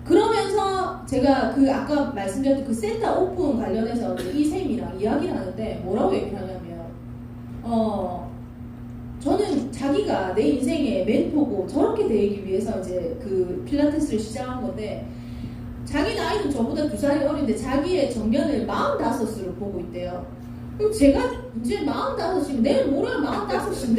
Speaker 1: 그러면서 제가 그 아까 말씀드렸던 그 센터 오픈 관련해서 이 쌤이랑 이야기를 하는데 뭐라고 얘기를 하냐면 저는 자기가 내 인생의 멘토고 저렇게 되기 위해서 이제 그 필라테스를 시작한 건데 자기 나이는 저보다 2살이 어린데 자기의 정년을 45으로 보고 있대요. 그럼 제가 이제 45이면 내일 모레 45인데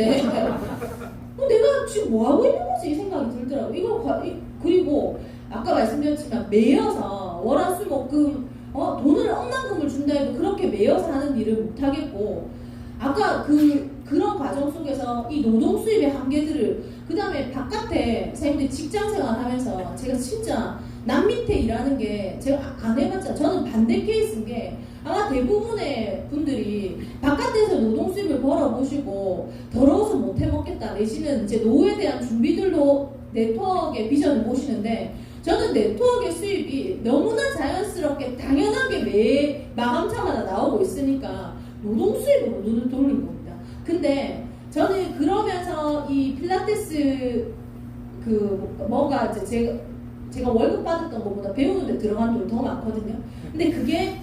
Speaker 1: 내가 지금 뭐하고 있는 거지 이 생각이 들더라고요. 이거 그리고 아까 말씀드렸지만 매여서 월화수목금 돈을 억만금을 준다 해도 그렇게 매여서 하는 일을 못하겠고 아까 그런 과정 속에서 이 노동 수입의 한계들을 그 다음에 바깥에 선생님들 직장생활 하면서 제가 진짜 남 밑에 일하는 게 제가 안 해봤잖아요. 저는 반대 케이스인 게 아마 대부분의 분들이 바깥에서 노동 수입을 벌어보시고 더러워서 못 해먹겠다 내지는 이제 노후에 대한 준비들로 네트워크의 비전을 보시는데 저는 네트워크의 수입이 너무나 자연스럽게 당연하게 매 마감차마다 나오고 있으니까 노동 수입으로 눈을 돌린 겁니다. 근데 저는 그러면서 이 필라테스 뭔가 이제 제가 월급 받았던 것보다 배우는데 들어간 돈이 더 많거든요. 근데 그게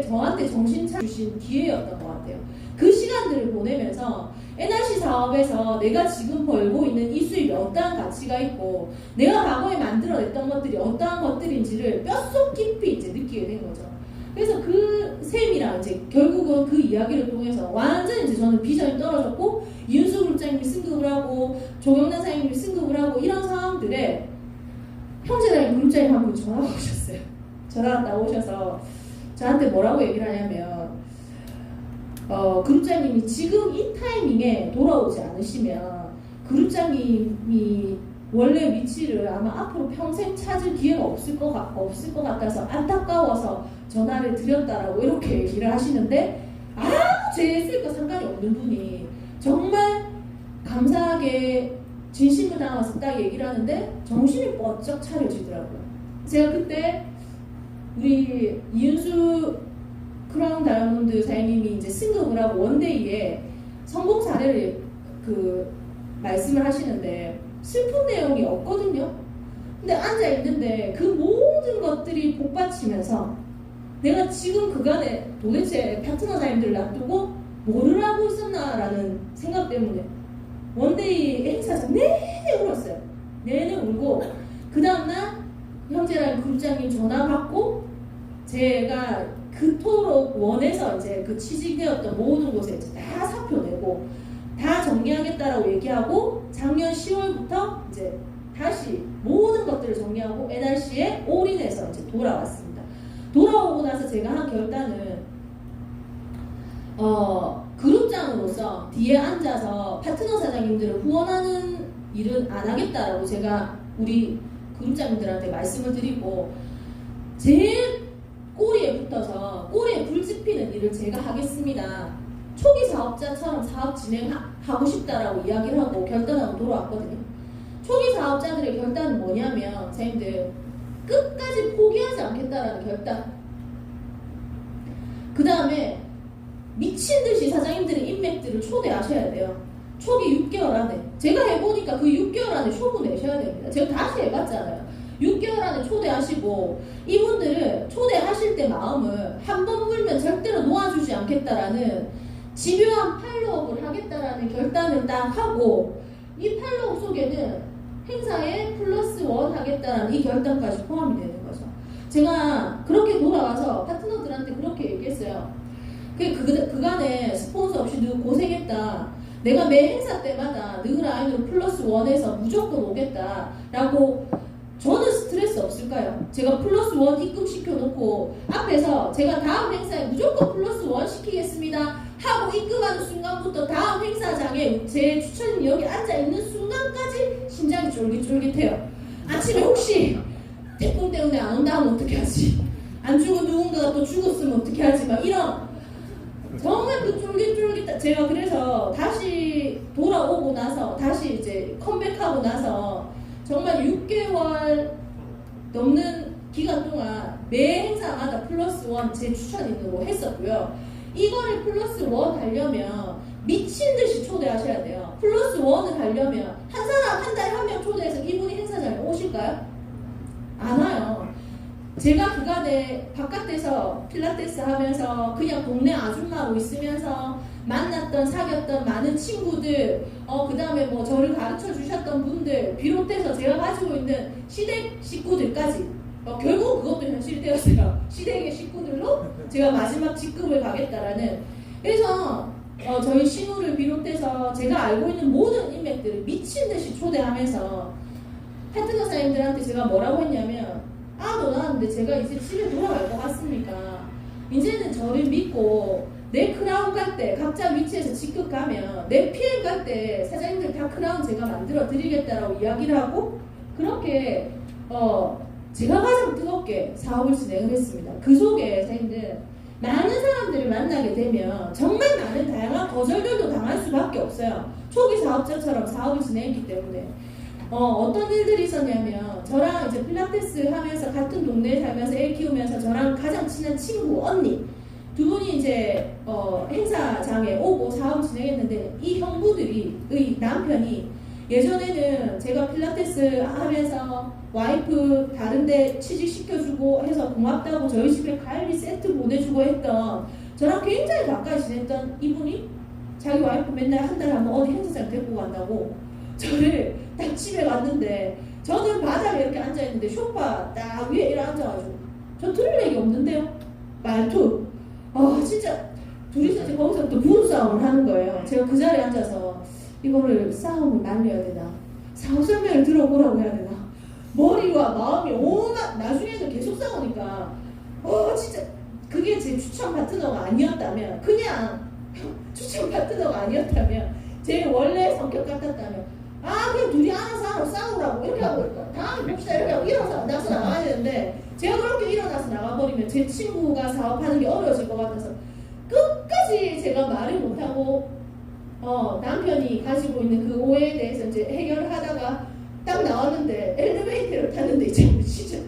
Speaker 1: 저한테 정신차 주신 기회였던 것 같아요. 그 시간들을 보내면서 NRC 사업에서 내가 지금 벌고 있는 이 수입이 어떠한 가치가 있고 내가 과거에 만들어냈던 것들이 어떠한 것들인지를 뼛속 깊이 이제 느끼게 된 거죠. 그래서 그 셈이랑 이제 결국은 그 이야기를 통해서 완전히 이제 저는 비전이 떨어졌고 이윤수 그룹장님이 승급을 하고 조경란 사장님이 승급을 하고 이런 상황들에 형제들이 그룹장님 한 분 전화가 오셨어요. 전화가 오셔서 저한테 뭐라고 얘기를 하냐면 그룹장님이 지금 이 타이밍에 돌아오지 않으시면 그룹장님이 원래 위치를 아마 앞으로 평생 찾을 기회가 없을 것 같아서 안타까워서 전화를 드렸다라고 이렇게 얘기를 하시는데 아무 제 수입과 상관이 없는 분이 정말 감사하게 진심을 담아서 딱 얘기를 하는데 정신이 번쩍 차려지더라고요. 제가 그때 우리 이윤수 크라운 다이아몬드 사장님이 이제 승급을 하고 원데이에 성공 사례를 말씀을 하시는데 슬픈 내용이 없거든요. 근데 앉아 있는데 그 모든 것들이 복받치면서 내가 지금 그간에 도대체 파트너사님들을 놔두고 뭐를 하고 있었나라는 생각 때문에 원데이 행사장 내내 울었어요. 내내 울고 그 다음날 형제랑 그룹장님 전화 받고 제가 그토록 원해서 이제 그 취직되었던 모든 곳에 이제 다 사표 내고 다 정리하겠다라고 얘기하고 작년 10월부터 이제 다시 모든 것들을 정리하고 NRC에 올인해서 이제 돌아왔습니다. 돌아오고 나서 제가 한 결단은 그룹장으로서 뒤에 앉아서 파트너 사장님들을 후원하는 일은 안 하겠다라고 제가 우리 그룹장님들한테 말씀을 드리고 제일 꼬리에 붙어서 꼬리에 불 지피는 일을 제가 하겠습니다. 초기 사업자처럼 사업 진행하고 싶다라고 이야기를 하고 결단하고 돌아왔거든요. 초기 사업자들의 결단은 뭐냐면 선생님들 끝까지 포기하지 않겠다라는 결단. 그 다음에 미친듯이 사장님들의 인맥들을 초대하셔야 돼요. 초기 6개월 안에. 제가 해보니까 그 6개월 안에 쇼부 내셔야 됩니다. 제가 다시 해봤잖아요. 6개월 안에 초대하시고 이분들을 초대하실 때 마음을 한 번 물면 절대로 놓아주지 않겠다라는 집요한 팔로업을 하겠다라는 결단을 딱 하고 이 팔로업 속에는 행사에 플러스 원 하겠다라는 이 결단까지 포함이 되는 거죠. 제가 그렇게 돌아와서 파트너들한테 그렇게 얘기했어요. 그간에 스폰서 없이 늘 고생했다. 내가 매 행사 때마다 늘 아이들 플러스 원에서 무조건 오겠다라고. 저는 스트레스 없을까요? 제가 플러스 원 입금시켜놓고 앞에서 제가 다음 행사에 무조건 플러스 원 시키겠습니다 하고 입금하는 순간부터 다음 행사장에 제 추천인이 여기 앉아있는 순간까지 심장이 쫄깃쫄깃해요. 아침에 혹시 태풍 때문에 안 온다 하면 어떻게 하지? 안 죽은 누군가가 또 죽었으면 어떻게 하지? 막 이런 정말 그 쫄깃쫄깃. 제가 그래서 다시 돌아오고 나서 다시 이제 컴백하고 나서 정말 6개월 넘는 기간 동안 매 행사마다 +1 제 추천인으로 했었고요. 이거를 +1 하려면 미친 듯이 초대하셔야 돼요. +1을 하려면 한 사람 한 달에 한 명 초대해서 이분이 행사장에 오실까요? 안 와요. 제가 그간에 바깥에서 필라테스 하면서 그냥 동네 아줌마로 있으면서 만났던 사귀었던 많은 친구들, 그 다음에 뭐 저를 가르쳐 주셨던 분들 비롯해서 제가 가지고 있는 시댁 식구들까지 결국 그것도 현실이 되었어요. 시댁의 식구들로 제가 마지막 직급을 가겠다라는. 그래서 저희 신우를 비롯해서 제가 알고 있는 모든 인맥들을 미친 듯이 초대하면서 파트너 사님들한테 제가 뭐라고 했냐면, 너 나왔는데 제가 이제 집에 돌아갈 것 같습니까? 이제는 저를 믿고 내 크라운 갈 때 각자 위치에서 직급 가면 내 PM 갈 때 사장님들 다 크라운 제가 만들어 드리겠다라고 이야기를 하고, 그렇게 제가 가장 뜨겁게 사업을 진행을 했습니다. 그 속에 사장님들 많은 사람들을 만나게 되면 정말 많은 다양한 거절들도 당할 수밖에 없어요. 초기 사업자처럼 사업을 진행했기 때문에. 어떤 일들이 있었냐면, 저랑 이제 필라테스 하면서 같은 동네에 살면서 애 키우면서 저랑 가장 친한 친구 언니 두 분이 이제 행사장에 오고 사업을 진행했는데, 이 형부들이, 의 남편이 예전에는 제가 필라테스 하면서 와이프 다른데 취직시켜주고 해서 고맙다고 저희 집에 과일리 세트 보내주고 했던, 저랑 굉장히 가까이 지냈던 이분이 자기 와이프 맨날 한 달에 한번 어디 행사장 데리고 간다고 저를 딱 집에 갔는데, 저는 바닥에 이렇게 앉아있는데 소파 딱 위에 이렇게 앉아가지고, 저 들을 얘기 없는데요? 말투. 진짜 둘이서 이제 거기서부터 부부싸움을 하는 거예요. 제가 그 자리에 앉아서 이거를 싸움을 말려야 되나, 사업 설명을 들어보라고 해야 되나, 머리와 마음이 나중에는 계속 싸우니까 진짜 그게 제 추천 파트너가 아니었다면, 그냥 추천 파트너가 아니었다면, 제 원래 성격 같았다면 그냥 둘이 알아서 싸우라고 이렇게 하고 다음에 봅시다 이렇게 하고 일어나서 나가야 되는데, 제가 그렇게 일어나서 나가버리면 제 친구가 사업하는 게 어려워질 것 같아서 끝까지 제가 말을 못하고 남편이 가지고 있는 그 오해에 대해서 이제 해결을 하다가 딱 나왔는데, 엘리베이터를 탔는데 이제 진짜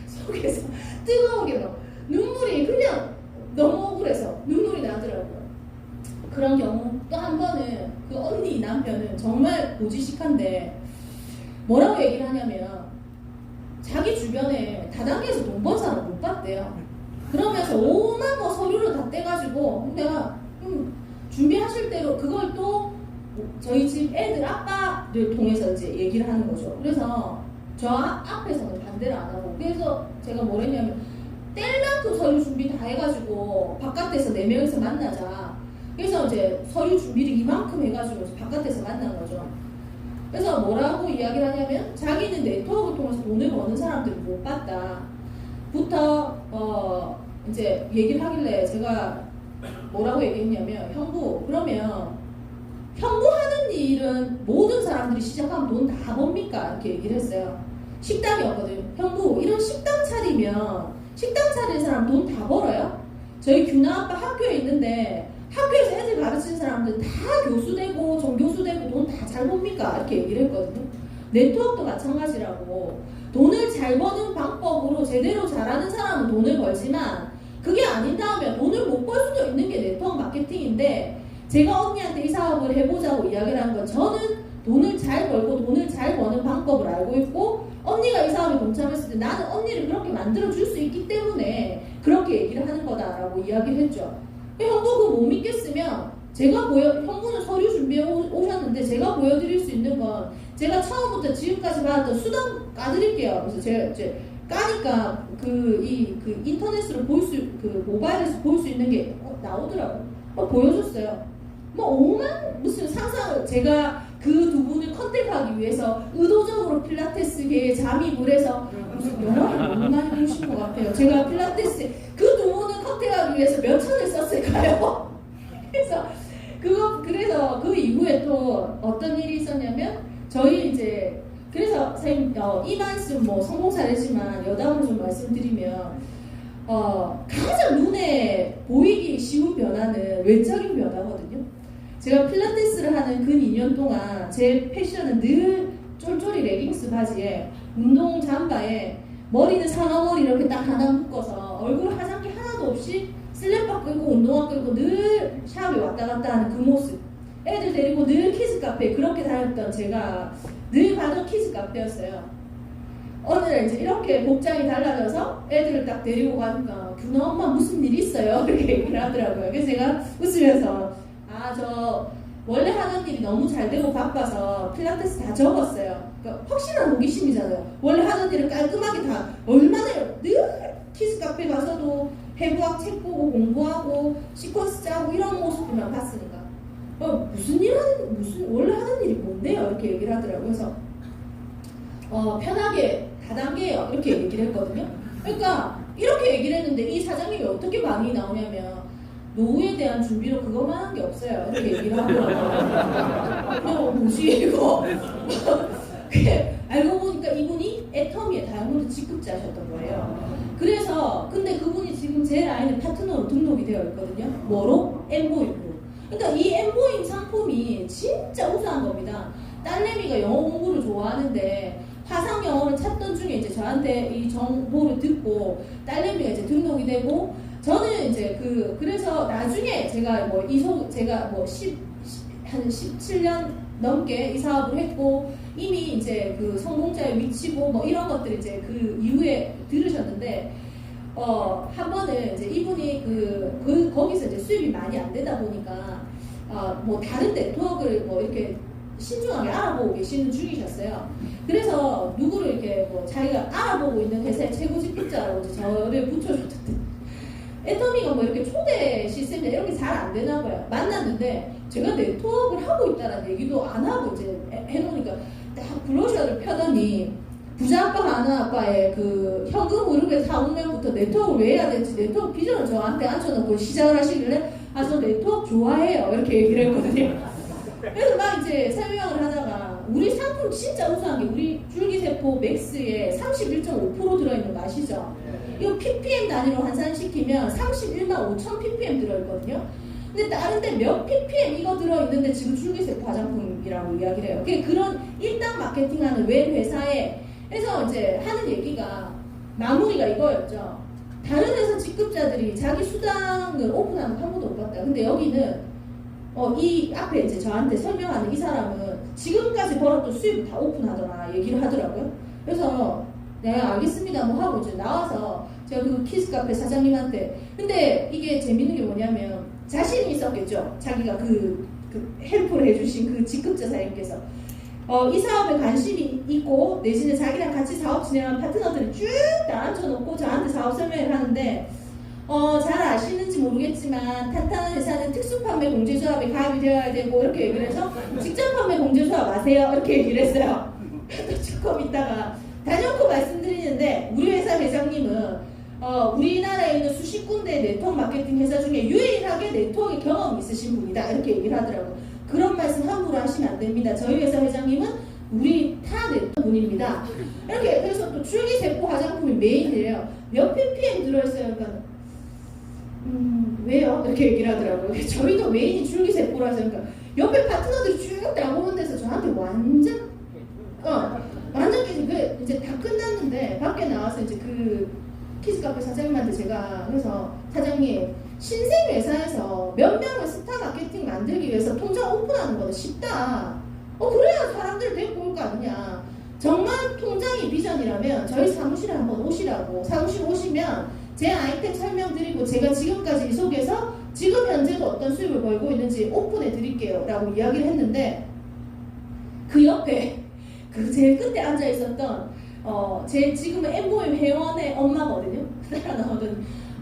Speaker 1: 속에서 뜨거운 막 눈물이 그냥 너무 억울해서 눈물이 나더라고요. 그런 경우. 또 한 번은 그 언니 남편은 정말 고지식한데 뭐라고 얘기를 하냐면, 자기 주변에 다단계에서 돈 번 사람 못 봤대요. 그러면서 오만 뭐 서류를 다 떼가지고, 내가 준비하실 대로 그걸 또 저희 집 애들 아빠를 통해서 이제 얘기를 하는 거죠. 그래서 저 앞에서는 반대를 안 하고, 그래서 제가 뭐 했냐면, 뗄만큼 서류 준비 다 해가지고 바깥에서 4명이서 만나자. 그래서 이제 서류 준비를 이만큼 해가지고 바깥에서 만난 거죠. 그래서 뭐라고 이야기를 하냐면, 자기는 네트워크 통해서 돈을 버는 사람들을 못 봤다 부터 이제 얘기를 하길래 제가 뭐라고 얘기했냐면, 형부, 그러면 형부 하는 일은 모든 사람들이 시작하면 돈 다 법니까? 이렇게 얘기를 했어요. 식당이었거든요. 형부, 이런 식당 차리면 식당 차리는 사람 돈 다 벌어요? 저희 규나 아빠 학교에 있는데 학교에서 애들 가르치는 사람들 다 교수 되고 정교수 되고 돈 다 잘 법니까? 이렇게 얘기를 했거든요. 네트워크도 마찬가지라고, 돈을 잘 버는 방법으로 제대로 잘하는 사람은 돈을 벌지만 그게 아닌다면 돈을 못 벌 수도 있는 게 네트워크 마케팅인데, 제가 언니한테 이 사업을 해보자고 이야기를 한 건, 저는 돈을 잘 벌고 돈을 잘 버는 방법을 알고 있고, 언니가 이 사업에 동참했을 때 나는 언니를 그렇게 만들어줄 수 있기 때문에 그렇게 얘기를 하는 거다라고 이야기를 했죠. 형부 그거 못 믿겠으면 형부는 서류 준비해 오셨는데 제가 보여드릴 수 있는 건, 제가 처음부터 지금까지 받았던 수당 까드릴게요. 그래서 제가 이제 까니까 그 인터넷으로 모바일에서 볼 수 있는 게 나오더라고요. 보여줬어요. 뭐 5만 무슨 상상을, 제가 그 두 분을 컨택하기 위해서 의도적으로 필라테스계에 잠입을 해서 무슨 영화를 너무 많이 보신 것 같아요. 제가 필라테스 그 두 분을 컨택하기 위해서 몇 천을 썼을까요? 그래서 그 이후에 또 어떤 일이 있었냐면, 저희 이제 그래서 선생님 이 말씀 뭐 성공 사례지만 여담으로 좀 말씀드리면, 가장 눈에 보이기 쉬운 변화는 외적인 변화거든요. 제가 필라테스를 하는 근 2년 동안 제 패션은 늘 쫄쫄이 레깅스 바지에 운동 잠바에 머리는 상어머리 이렇게 딱 하나 묶어서 얼굴 화장기 하나도 없이 슬랩바 끌고 운동화 끌고 늘 샵에 왔다 갔다 하는 그 모습. 애들 데리고 늘 키즈 카페에 그렇게 다녔던 제가 늘 가던 키즈 카페였어요. 어느 날 이제 이렇게 복장이 달라져서 애들을 딱 데리고 가니까 규나 엄마 무슨 일 있어요? 이렇게 얘기를 하더라고요. 그래서 제가 웃으면서 저 원래 하던 일이 너무 잘 되고 바빠서 필라테스 다 접었어요. 그러니까 확실한 호기심이잖아요. 원래 하던 일을 깔끔하게 다 얼마나 늘 키즈 카페 가서도 해부학 책 보고 공부하고 시퀀스 짜고 이런 모습들만 봤으니까 무슨 원래 하던 일이 뭔데요? 이렇게 얘기를 하더라고요. 그래서 편하게 다단계예요. 이렇게 얘기를 했거든요. 그러니까 이렇게 얘기를 했는데 이 사장님이 어떻게 반응이 나오냐면 노후에 대한 준비로 그것만 한 게 없어요. 이렇게 얘기를 하더라고요. 뭐지 이거? 알고 보니까 이분이 애터미의 다이아몬드 직급자셨던 거예요. 그래서 근데 그분이 지금 제 라인에 파트너로 등록이 되어 있거든요. 뭐로? 엠보잉으로. 그러니까 이 엠보잉 상품이 진짜 우수한 겁니다. 딸내미가 영어 공부를 좋아하는데 화상 영어를 찾던 중에 이제 저한테 이 정보를 듣고 딸내미가 이제 등록이 되고 저는 이제 그래서 나중에 제가 한 17년 넘게 이 사업을 했고 이미 이제 그 성공자의 위치고 뭐 이런 것들 이제 그 이후에 들으셨는데 한 번은 이제 이분이 거기서 이제 수입이 많이 안 되다 보니까 뭐 다른 네트워크를 뭐 이렇게 신중하게 알아보고 계시는 중이셨어요. 그래서 누구를 이렇게 뭐 자기가 알아보고 있는 회사의 최고 직급자라고 이제 저를 붙여줬는데 애터미가 뭐 이렇게 초대 시스템이 이런 게 잘 안 되나 봐요. 만났는데 제가 네트워크를 하고 있다는 얘기도 안 하고 이제 해놓으니까 딱 브로셔를 펴더니 부자 아빠 하나 아빠의 그 현금 흐르게 4, 5년부터 네트워크를 왜 해야 될지 네트워크 비전을 저한테 앉혀놓고 시작을 하시길래 저 네트워크 좋아해요 이렇게 얘기를 했거든요. 그래서 막 이제 설명을 하다가 우리 상품 진짜 우수한 게 우리 줄기세포 맥스에 31.5% 들어있는 거 아시죠? 이거 ppm 단위로 환산시키면 31만 5천 ppm 들어있거든요. 근데 다른 데 몇 ppm 이거 들어있는데 지금 줄기세포 화장품이라고 이야기를 해요. 그런 일당 마케팅하는 웬 회사에 그래서 이제 하는 얘기가 마무리가 이거였죠. 다른 회사 직급자들이 자기 수당을 오픈하는 거 한 번도 못 봤다. 근데 여기는 이 앞에 이제 저한테 설명하는 이 사람은 지금까지 벌었던 수입을 다 오픈하더라 얘기를 하더라고요. 그래서 내가 알겠습니다 뭐 하고 이제 나와서 제가 그 키즈 카페 사장님한테 근데 이게 재밌는 게 뭐냐면 자신이 있었겠죠. 자기가 그 헬프를 해주신 그 직급자 사장님께서 이 사업에 관심이 있고 내지는 자기랑 같이 사업 진행한 파트너들을 쭉 다 앉혀놓고 저한테 사업 설명을 하는데 잘 아시는지 모르겠지만 탄탄한 회사는 특수판매 공제조합에 가입이 되어야 되고 이렇게 얘기를 해서 직접판매 공제조합 아세요? 이렇게 얘기를 했어요. 또 조금 있다가 다녀놓고 말씀드리는데 우리 회사 회장님은 우리나라에 있는 수십 군데 네트워크 마케팅 회사 중에 유일하게 네트워크 경험이 있으신 분이다 이렇게 얘기를 하더라고요. 그런 말씀 함부로 하시면 안 됩니다. 저희 회사 회장님은 우리 타 네트워크 분입니다. 이렇게 그래서 또 줄기세포 화장품이 메인이래요. 몇 ppm 들어있어요. 그러니까 왜요? 이렇게 얘기를 하더라고요. 저희도 메인이 줄기세포라서 그러니까 옆에 파트너들이 쭉 나오는 데서 저한테 완전 이제 다 끝났는데 밖에 나와서 이제 그 키즈 카페 사장님한테 제가 그래서 사장님 신생 회사에서 몇 명을 스타 마케팅 만들기 위해서 통장 오픈하는 거는 쉽다. 그래야 사람들 데리고 올 거 아니냐. 정말 통장이 비전이라면 저희 사무실에 한번 오시라고. 사무실 오시면 제 아이템 설명드리고 제가 지금까지 속에서 지금 현재도 어떤 수입을 벌고 있는지 오픈해 드릴게요 라고 이야기를 했는데 그 옆에 그 제일 끝에 앉아 있었던 제 지금은 엠보임 회원의 엄마거든요. 따라 나오더니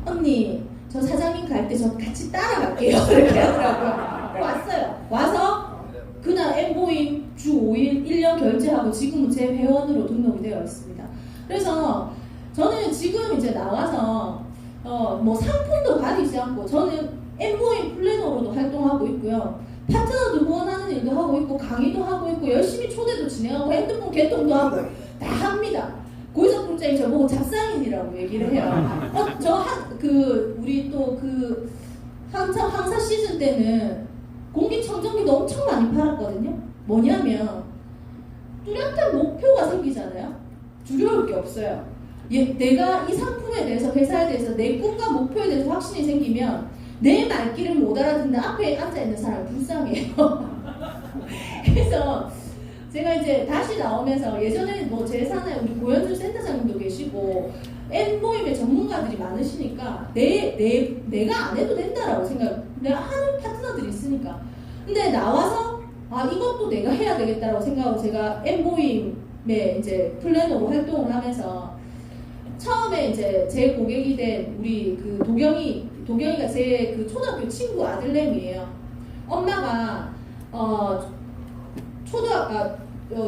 Speaker 1: 언니 저 사장님 갈 때 저 같이 따라갈게요 이렇게 하더라고요. 왔어요. 와서 그날 엠보임 주 5일 1년 결제하고 지금은 제 회원으로 등록이 되어 있습니다. 그래서 저는 지금 이제 나와서 뭐 상품도 가리지 않고 저는 엠보임 플래너로도 활동하고 있고요. 파트너도 후원하는 일도 하고 있고 강의도 하고 있고 열심히 초대도 진행하고 핸드폰 개통도 하고 다 합니다. 고희석 국장이 저보고 잡상인이라고 얘기를 해요. 우리 또 한참 항사 시즌 때는 공기청정기도 엄청 많이 팔았거든요. 뭐냐면 뚜렷한 목표가 생기잖아요. 두려울 게 없어요. 내가 이 상품에 대해서 회사에 대해서 내 꿈과 목표에 대해서 확신이 생기면 내 말귀를 못 알아듣는 앞에 앉아있는 사람이 불쌍해요. 그래서 제가 이제 다시 나오면서 예전에 뭐 제 산에 우리 고현주 센터장님도 계시고 N모임의 전문가들이 많으시니까 내가 안 해도 된다라고 생각, 내가 하는 파트너들이 있으니까. 근데 나와서 이것도 내가 해야 되겠다라고 생각하고 제가 N모임의 이제 플래너로 활동을 하면서 처음에 이제 제 고객이 된 우리 그 도경이가 제 그 초등학교 친구 아들내미예요. 엄마가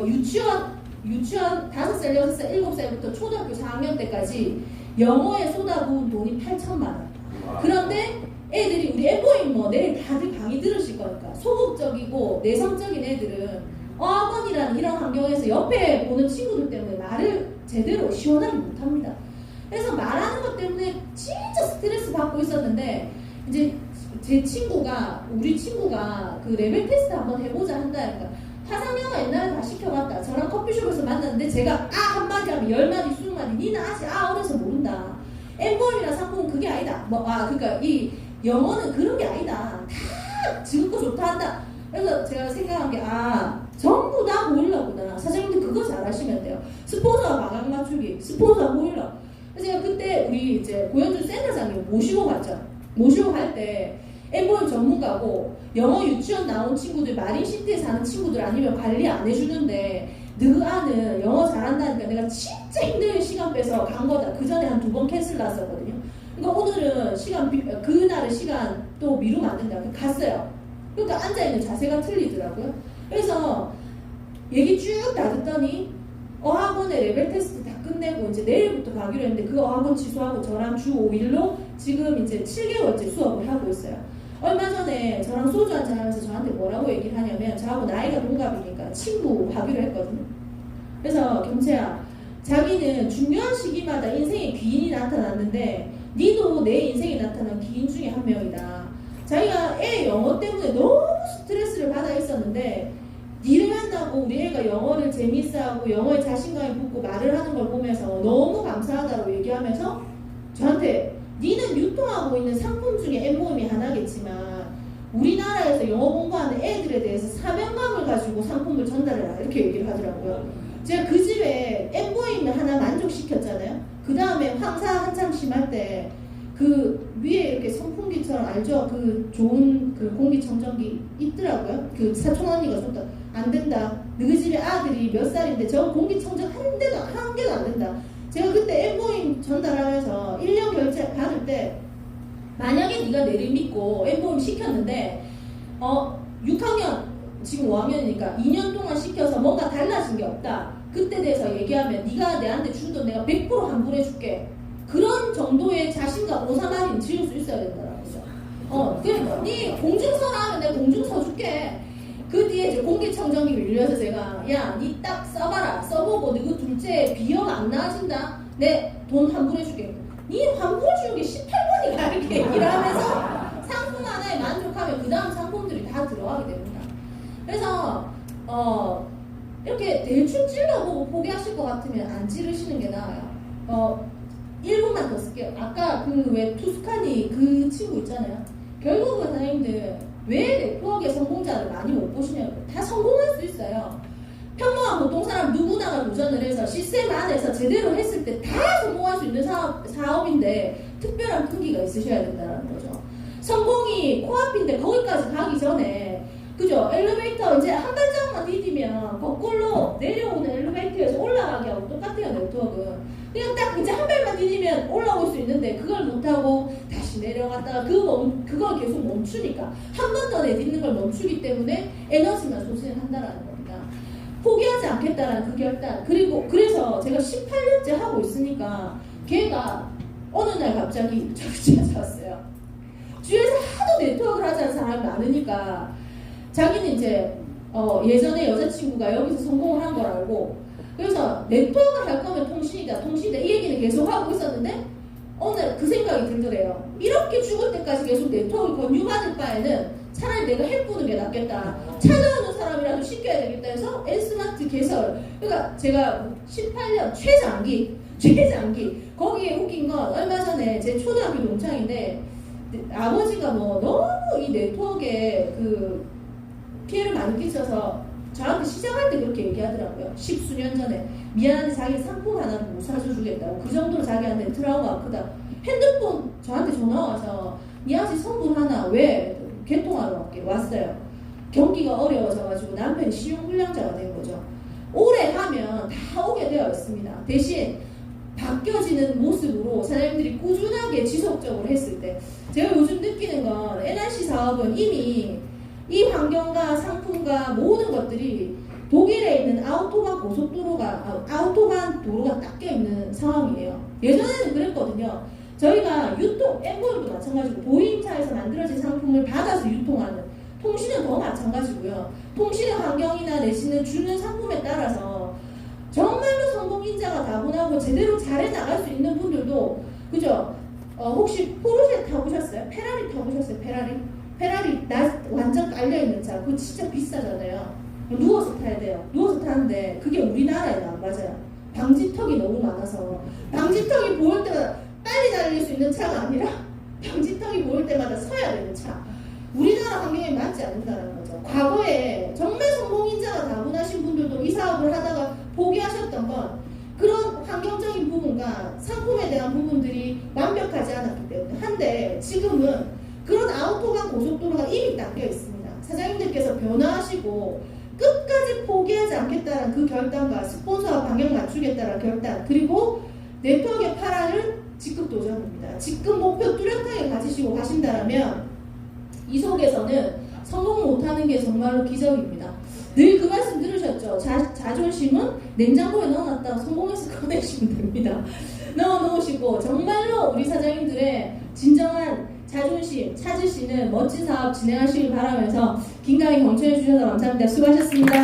Speaker 1: 유치원 5살, 6살, 7살부터 초등학교 4학년 때까지 영어에 쏟아부은 돈이 8천만 원. 그런데 애들이 우리 N모임 뭐 내일 다들 강의 들으실 거니까 소극적이고 내성적인 애들은 어학원이라는 이런 환경에서 옆에 보는 친구들 때문에 말을 제대로 시원하게 못합니다. 그래서 말하는 것 때문에 진짜 스트레스 받고 있었는데 이제 우리 친구가 그 레벨 테스트 한번 해보자 한다니까 화상영어 옛날에 다 시켜봤다. 저랑 커피숍에서 만났는데 제가 한마디 하면 10마디 20마디 니는 아직 어려서 모른다. N모임이나 상품은 그게 아니다. 그러니까 이 영어는 그런 게 아니다. 다 지금껏 좋다 한다. 그래서 제가 생각한 게 전부 다 보일러구나. 사장님도 그거 잘 하시면 돼요. 스폰서 마감 맞추기, 스폰서 보일러. 그래서 제가 그때 우리 이제 고현주 센터장님 모시고 갔죠. 모시고 갈 때 N모임 전문가고 영어 유치원 나온 친구들, 마린시티에 사는 친구들 아니면 관리 안 해주는데 너 아는 영어 잘한다니까 내가 진짜 힘들게 시간 빼서 간 거다. 그 전에 한 2번 캔슬 났었거든요. 그러니까 오늘은 그날의 시간 또 미루면 안 된다. 갔어요. 그러니까 앉아있는 자세가 틀리더라고요. 그래서 얘기 쭉 다 듣더니 어학원의 레벨 테스트 다 끝내고 이제 내일부터 가기로 했는데 그 어학원 취소하고 저랑 주 5일로 지금 이제 7개월째 수업을 하고 있어요. 얼마 전에 저랑 소주 한잔 하면서 저한테 뭐라고 얘기를 하냐면 저하고 나이가 동갑이니까 친구 하기로 했거든요. 그래서 경채야, 자기는 중요한 시기마다 인생의 귀인이 나타났는데 니도 내 인생에 나타난 귀인 중에 한 명이다. 자기가 애 영어 때문에 너무 스트레스를 받아 있었는데 니를 만나고 우리 애가 영어를 재밌어하고 영어에 자신감이 붙고 말을 하는 걸 보면서 너무 감사하다고 얘기하면서 저한테 니는 유통하고 있는 상품 중에 N모임이 하나겠지만 우리나라에서 영어 공부하는 애들에 대해서 사명감을 가지고 상품을 전달해라 이렇게 얘기를 하더라고요. 제가 그 집에 N모임을 하나 만족시켰잖아요. 그 다음에 황사 한창 심할 때 그 위에 이렇게 선풍기처럼 알죠? 그 좋은 그 공기청정기 있더라고요. 그 사촌 언니가 줬다. 안 된다. 너희 집에 아들이 몇 살인데 저 공기청정 한 개도 안 된다. 제가 그때 N모임 전달하면서 1년 결제 받을 때 만약에 네가 내를 믿고 N모임 시켰는데 6학년 지금 5학년이니까 2년 동안 시켜서 뭔가 달라진 게 없다. 그때 대해서 얘기하면 네가 내한테 준 돈 내가 100% 환불해줄게. 그런 정도의 자신감 오사마리는 지을 수 있어야 된다라고 했죠. 네 공증서라 하면 내가 공증서 줄게. 그 뒤에 이제 공기청정기 밀려서 제가 야, 니 딱 써봐라. 써보고 너 그 둘째 비용 안 나아진다. 내 돈 환불해줄게. 니 환불해주는 게 18번이가 이렇게 얘기를 하면서 상품 하나에 만족하면 그 다음 상품들이 다 들어가게 됩니다. 그래서 이렇게 대충 찔러보고 포기하실 것 같으면 안 찌르시는 게 나아요. 1분만 더 쓸게요. 아까 그 왜 투스카니 그 친구 있잖아요. 결국은 선생님들 왜 네트워크의 성공자를 많이 못 보시냐고요. 다 성공할 수 있어요. 평범한 보통 사람 누구나가 도전을 해서 시스템 안에서 제대로 했을 때 다 성공할 수 있는 사업인데 특별한 끈기가 있으셔야 된다는 거죠. 성공이 코앞인데 거기까지 가기 전에 그죠? 엘리베이터 이제 한 발짝만 디디면 거꾸로 내려오는 엘리베이터에서 올라가기 하고 똑같아요. 네트워크는. 그냥 딱 이제 한 발만 디디면 올라올 수 있는데 그걸 못하고 다시 내려갔다가 그걸 계속 멈추니까 한 번 더 내딛는 걸 멈추기 때문에 에너지만 소진을 한다는 겁니다. 포기하지 않겠다라는 그 결단. 그래서 제가 18년째 하고 있으니까 걔가 어느 날 갑자기 저를 찾아왔어요. 주위에서 하도 네트워크를 하자는 사람이 많으니까 자기는 이제 예전에 여자친구가 여기서 성공을 한 걸 알고 그래서 네트워크를 할 거면 통신이다 이 얘기는 계속 하고 있었는데 오늘 그 생각이 들더래요. 이렇게 죽을 때까지 계속 네트워크 권유받을 바에는 차라리 내가 해보는 게 낫겠다. 찾아오는 사람이라도 시켜야 되겠다 해서 N스마트 개설. 그러니까 제가 18년 최장기 최장기. 거기에 웃긴 건 얼마 전에 제 초등학교 동창인데 아버지가 뭐 너무 이 네트워크에 그 피해를 많이 끼쳐서 저한테 시작할 때 그렇게 얘기하더라고요. 10수년 전에 미안한데 자기 상품 하나는 못 사줘주겠다고. 그 정도로 자기한테 트라우마가 크다. 핸드폰 저한테 전화 와서 니 아직 성분 하나 왜 개통하러 왔어요. 경기가 어려워져가지고 남편이 신용불량자가 된 거죠. 오래 하면 다 오게 되어 있습니다. 대신 바뀌어지는 모습으로 사장님들이 꾸준하게 지속적으로 했을 때 제가 요즘 느끼는 건 NRC 사업은 이미 이 환경과 상품과 모든 것들이 독일에 있는 아우토반 도로가 딱 껴있는 상황이에요. 예전에는 그랬거든요. 저희가 유통, 엠보일도 마찬가지고 보행차에서 만들어진 상품을 받아서 유통하는 통신은 더 마찬가지고요. 통신의 환경이나 내지는 주는 상품에 따라서 정말로 성공인자가 다분하고 제대로 잘해 나갈 수 있는 분들도 그죠? 혹시 포르쉐 타보셨어요? 페라리 타보셨어요? 페라리 완전 깔려있는 차 그거 진짜 비싸잖아요. 누워서 타야 돼요. 누워서 타는데 그게 우리나라에는 안 맞아요. 방지턱이 너무 많아서 방지턱이 보일 때마다 빨리 달릴 수 있는 차가 아니라 방지턱이 보일 때마다 서야 되는 차. 우리나라 환경에 맞지 않는다는 거죠. 과거에 정말 성공인자가 다분하신 분들도 이 사업을 하다가 포기하셨던 건 그런 환경적인 부분과 상품에 대한 부분들이 완벽하지 않았기 때문에. 한데 지금은 그런 아우토반 고속도로가 이미 닦여 있습니다. 사장님들께서 변화하시고 끝까지 포기하지 않겠다는 그 결단과 스폰서와 방향 맞추겠다는 결단, 그리고 네트워크의 파란을 직급 도전입니다. 직급 목표 뚜렷하게 가지시고 가신다면 이 속에서는 성공 못하는 게 정말로 기적입니다. 늘 그 말씀 들으셨죠? 자존심은 냉장고에 넣어놨다가 성공해서 꺼내시면 됩니다. 넣어놓으시고 정말로 우리 사장님들의 진정한 자존심 찾으시는 멋진 사업 진행하시길 바라면서 긴 강의 경청해 주셔서 감사합니다. 수고하셨습니다.